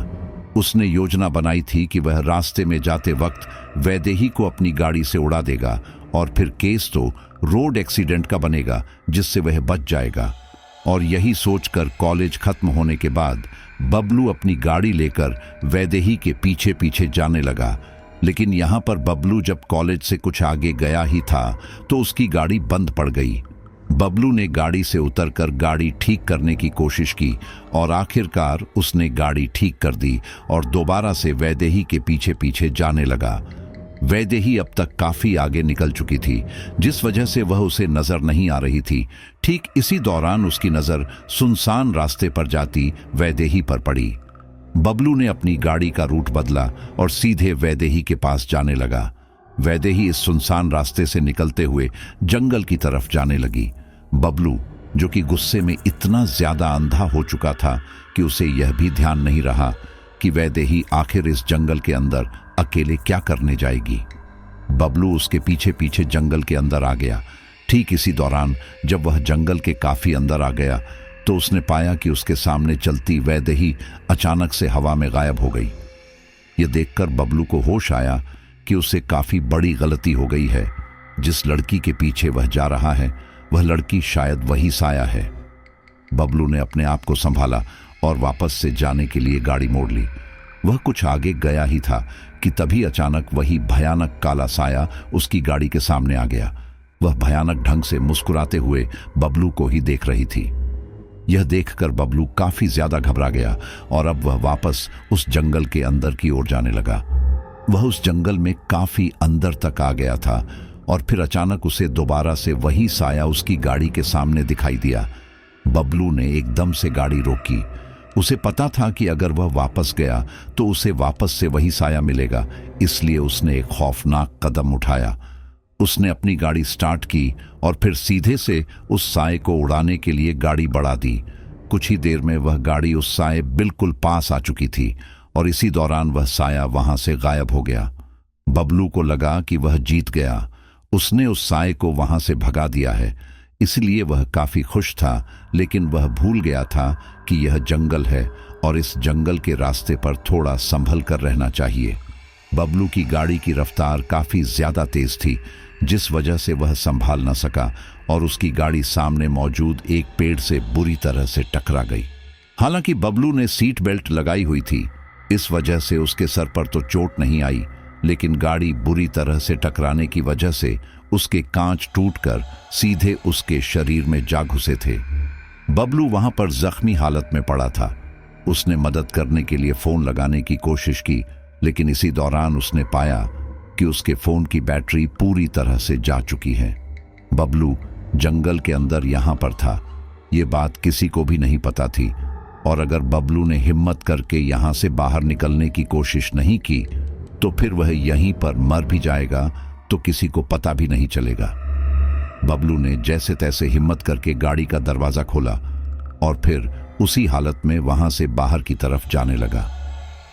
उसने योजना बनाई थी कि वह रास्ते में जाते वक्त वैदेही को अपनी गाड़ी से उड़ा देगा और फिर केस तो रोड एक्सीडेंट का बनेगा जिससे वह बच जाएगा। और यही सोचकर कॉलेज खत्म होने के बाद बबलू अपनी गाड़ी लेकर वैदेही के पीछे पीछे जाने लगा। लेकिन यहाँ पर बबलू जब कॉलेज से कुछ आगे गया ही था तो उसकी गाड़ी बंद पड़ गई। बबलू ने गाड़ी से उतरकर गाड़ी ठीक करने की कोशिश की और आखिरकार उसने गाड़ी ठीक कर दी और दोबारा से वैदेही के पीछे पीछे जाने लगा। वैदेही अब तक काफी आगे निकल चुकी थी, जिस वजह से वह उसे नजर नहीं आ रही थी। ठीक इसी दौरान उसकी नजर सुनसान रास्ते पर जाती वैदेही पर पड़ी। बबलू ने अपनी गाड़ी का रूट बदला और सीधे वैदेही के पास जाने लगा। वैदेही इस सुनसान रास्ते से निकलते हुए जंगल की तरफ जाने लगी। बबलू, जो कि गुस्से में इतना ज्यादा अंधा हो चुका था कि उसे यह भी ध्यान नहीं रहा कि वैदेही आखिर इस जंगल के अंदर अकेले क्या करने जाएगी। बबलू उसके पीछे पीछे जंगल के अंदर आ गया। ठीक इसी दौरान जब वह जंगल के काफी अंदर आ गया तो उसने पाया कि उसके सामने चलती वैदेही अचानक से हवा में गायब हो गई। यह देखकर बबलू को होश आया कि उसे काफी बड़ी गलती हो गई है। जिस लड़की के पीछे वह जा रहा है वह लड़की शायद वही साया है। बबलू ने अपने आप को संभाला और वापस से जाने के लिए गाड़ी मोड़ ली। वह कुछ आगे गया ही था कि तभी अचानक वही भयानक काला साया उसकी गाड़ी के सामने आ गया। वह भयानक ढंग से मुस्कुराते हुए बबलू को ही देख रही थी। यह देखकर बबलू काफी ज्यादा घबरा गया और अब वह वापस उस जंगल के अंदर की ओर जाने लगा। वह उस जंगल में काफी अंदर तक आ गया था और फिर अचानक उसे दोबारा से वही साया उसकी गाड़ी के सामने दिखाई दिया। बबलू ने एकदम से गाड़ी रोकी। उसे पता था कि अगर वह वापस गया तो उसे वापस से वही साया मिलेगा, इसलिए उसने एक खौफनाक कदम उठाया। उसने अपनी गाड़ी स्टार्ट की और फिर सीधे से उस साए को उड़ाने के लिए गाड़ी बढ़ा दी। कुछ ही देर में वह गाड़ी उस साए बिल्कुल पास आ चुकी थी और इसी दौरान वह साया वहां से गायब हो गया। बबलू को लगा कि वह जीत गया। उसने उस साए को वहां से भगा दिया है, इसलिए वह काफी खुश था। लेकिन वह भूल गया था कि यह जंगल है और इस जंगल के रास्ते पर थोड़ा संभल कर रहना चाहिए। बबलू की गाड़ी की रफ्तार काफी ज्यादा तेज थी, जिस वजह से वह संभाल न सका और उसकी गाड़ी सामने मौजूद एक पेड़ से बुरी तरह से टकरा गई। हालांकि बबलू ने सीट बेल्ट लगाई हुई थी, इस वजह से उसके सर पर तो चोट नहीं आई, लेकिन गाड़ी बुरी तरह से टकराने की वजह से उसके कांच टूटकर सीधे उसके शरीर में जा घुसे थे। बबलू वहां पर जख्मी हालत में पड़ा था। उसने मदद करने के लिए फोन लगाने की कोशिश की, लेकिन इसी दौरान उसने पाया कि उसके फोन की बैटरी पूरी तरह से जा चुकी है। बबलू जंगल के अंदर यहां पर था, ये बात किसी को भी नहीं पता थी, और अगर बबलू ने हिम्मत करके यहां से बाहर निकलने की कोशिश नहीं की तो फिर वह यहीं पर मर भी जाएगा तो किसी को पता भी नहीं चलेगा। बबलू ने जैसे तैसे हिम्मत करके गाड़ी का दरवाजा खोला और फिर उसी हालत में वहां से बाहर की तरफ जाने लगा।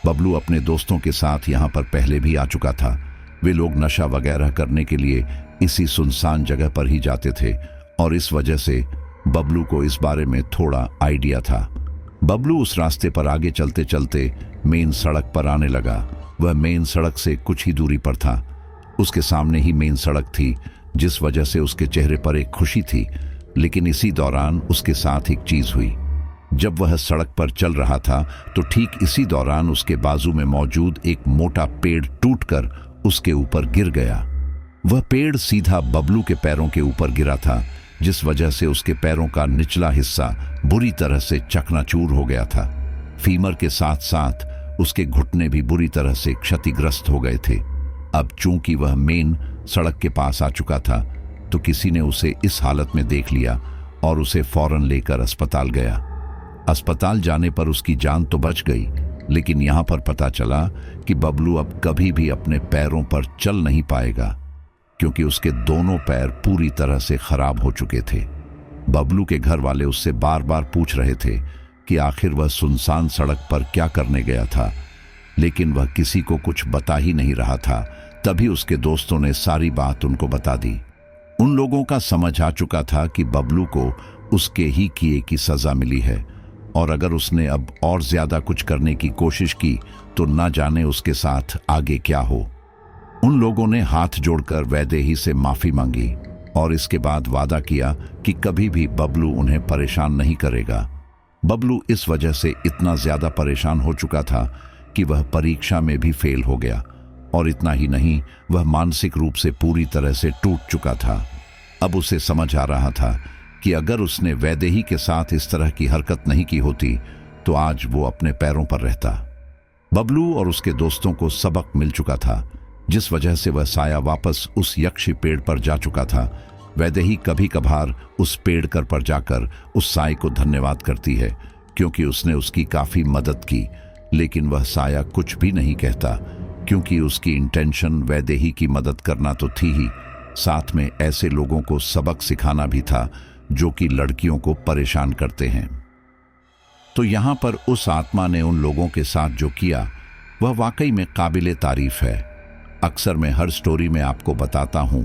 बबलू अपने दोस्तों के साथ यहां पर पहले भी आ चुका था। वे लोग नशा वगैरह करने के लिए इसी सुनसान जगह पर ही जाते थे और इस वजह से बबलू को इस बारे में थोड़ा आइडिया था। बबलू उस रास्ते पर आगे चलते चलते मेन सड़क पर आने लगा। वह मेन सड़क से कुछ ही दूरी पर था। उसके सामने ही मेन सड़क थी, जिस वजह से उसके चेहरे पर एक खुशी थी। लेकिन इसी दौरान उसके साथ एक चीज हुई। जब वह सड़क पर चल रहा था तो ठीक इसी दौरान उसके बाजू में मौजूद एक मोटा पेड़ टूटकर उसके ऊपर गिर गया। वह पेड़ सीधा बबलू के पैरों के ऊपर गिरा था, जिस वजह से उसके पैरों का निचला हिस्सा बुरी तरह से चकनाचूर हो गया था। फीमर के साथ साथ उसके घुटने भी बुरी तरह से क्षतिग्रस्त हो गए थे। अब चूंकि वह मेन सड़क के पास आ चुका था तो किसी ने उसे इस हालत में देख लिया और उसे फौरन लेकर अस्पताल गया। अस्पताल जाने पर उसकी जान तो बच गई, लेकिन यहां पर पता चला कि बबलू अब कभी भी अपने पैरों पर चल नहीं पाएगा, क्योंकि उसके दोनों पैर पूरी तरह से खराब हो चुके थे। बबलू के घर वाले उससे बार बार पूछ रहे थे कि आखिर वह सुनसान सड़क पर क्या करने गया था, लेकिन वह किसी को कुछ बता ही नहीं रहा था। तभी उसके दोस्तों ने सारी बात उनको बता दी। उन लोगों का समझ आ चुका था कि बबलू को उसके ही किए की सजा मिली है, और अगर उसने अब और ज्यादा कुछ करने की कोशिश की तो न जाने उसके साथ आगे क्या हो। उन लोगों ने हाथ जोड़कर वैदेही से माफी मांगी और इसके बाद वादा किया कि कभी भी बबलू उन्हें परेशान नहीं करेगा। बबलू इस वजह से इतना ज्यादा परेशान हो चुका था कि वह परीक्षा में भी फेल हो गया, और इतना ही नहीं, वह मानसिक रूप से पूरी तरह से टूट चुका था। अब उसे समझ आ रहा था कि अगर उसने वैदेही के साथ इस तरह की हरकत नहीं की होती तो आज वो अपने पैरों पर रहता। बबलू और उसके दोस्तों को सबक मिल चुका था, जिस वजह से वह साया वापस उस यक्षी पेड़ पर जा चुका था। वैदेही कभी कभार उस पेड़ पर जाकर उस साय को धन्यवाद करती है, क्योंकि उसने उसकी काफी मदद की, लेकिन वह साया कुछ भी नहीं कहता, क्योंकि उसकी इंटेंशन वैदेही की मदद करना तो थी ही, साथ में ऐसे लोगों को सबक सिखाना भी था जो कि लड़कियों को परेशान करते हैं। तो यहां पर उस आत्मा ने उन लोगों के साथ जो किया वह वाकई में काबिले तारीफ है। अक्सर मैं हर स्टोरी में आपको बताता हूं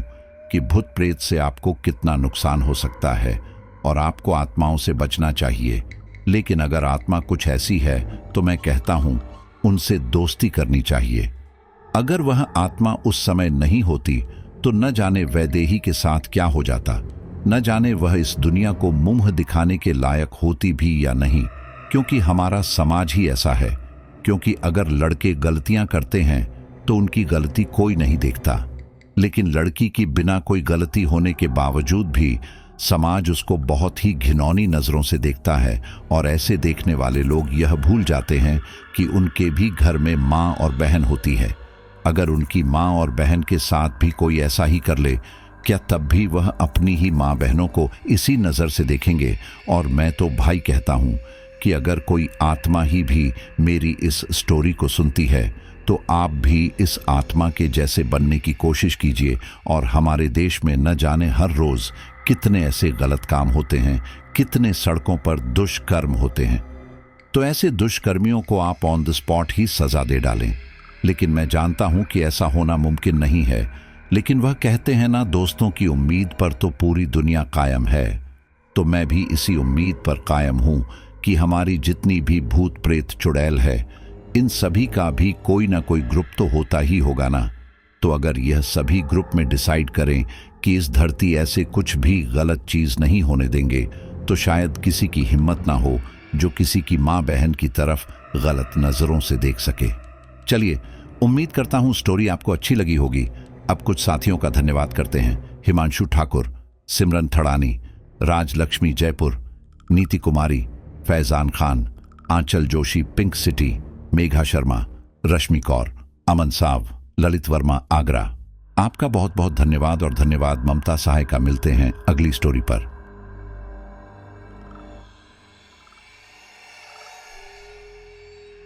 कि भूत प्रेत से आपको कितना नुकसान हो सकता है और आपको आत्माओं से बचना चाहिए, लेकिन अगर आत्मा कुछ ऐसी है तो मैं कहता हूं उनसे दोस्ती करनी चाहिए। अगर वह आत्मा उस समय नहीं होती तो न जाने वैदेही के साथ क्या हो जाता, न जाने वह इस दुनिया को मुंह दिखाने के लायक होती भी या नहीं, क्योंकि हमारा समाज ही ऐसा है। क्योंकि अगर लड़के गलतियां करते हैं तो उनकी गलती कोई नहीं देखता, लेकिन लड़की की बिना कोई गलती होने के बावजूद भी समाज उसको बहुत ही घिनौनी नजरों से देखता है, और ऐसे देखने वाले लोग यह भूल जाते हैं कि उनके भी घर में माँ और बहन होती है। अगर उनकी माँ और बहन के साथ भी कोई ऐसा ही कर ले, क्या तब भी वह अपनी ही माँ बहनों को इसी नज़र से देखेंगे? और मैं तो भाई कहता हूँ कि अगर कोई आत्मा ही भी मेरी इस स्टोरी को सुनती है तो आप भी इस आत्मा के जैसे बनने की कोशिश कीजिए। और हमारे देश में न जाने हर रोज़ कितने ऐसे गलत काम होते हैं, कितने सड़कों पर दुष्कर्म होते हैं। तो ऐसे दुष्कर्मियों को आप ऑन द स्पॉट ही सज़ा दे डालें। लेकिन मैं जानता हूं कि ऐसा होना मुमकिन नहीं है, लेकिन वह कहते हैं ना, दोस्तों की उम्मीद पर तो पूरी दुनिया कायम है। तो मैं भी इसी उम्मीद पर कायम हूं कि हमारी जितनी भी भूत प्रेत चुड़ैल है, इन सभी का भी कोई ना कोई ग्रुप तो होता ही होगा ना। तो अगर यह सभी ग्रुप में डिसाइड करें कि इस धरती ऐसे कुछ भी गलत चीज नहीं होने देंगे, तो शायद किसी की हिम्मत ना हो जो किसी की माँ बहन की तरफ गलत नजरों से देख सके। चलिए, उम्मीद करता हूं स्टोरी आपको अच्छी लगी होगी। अब कुछ साथियों का धन्यवाद करते हैं। हिमांशु ठाकुर, सिमरन थड़ानी, राजलक्ष्मी जयपुर, नीति कुमारी, फैजान खान, आंचल जोशी पिंक सिटी, मेघा शर्मा, रश्मि कौर, अमन साव, ललित वर्मा आगरा। आपका बहुत बहुत धन्यवाद। और धन्यवाद ममता सहाय का। मिलते हैं अगली स्टोरी पर।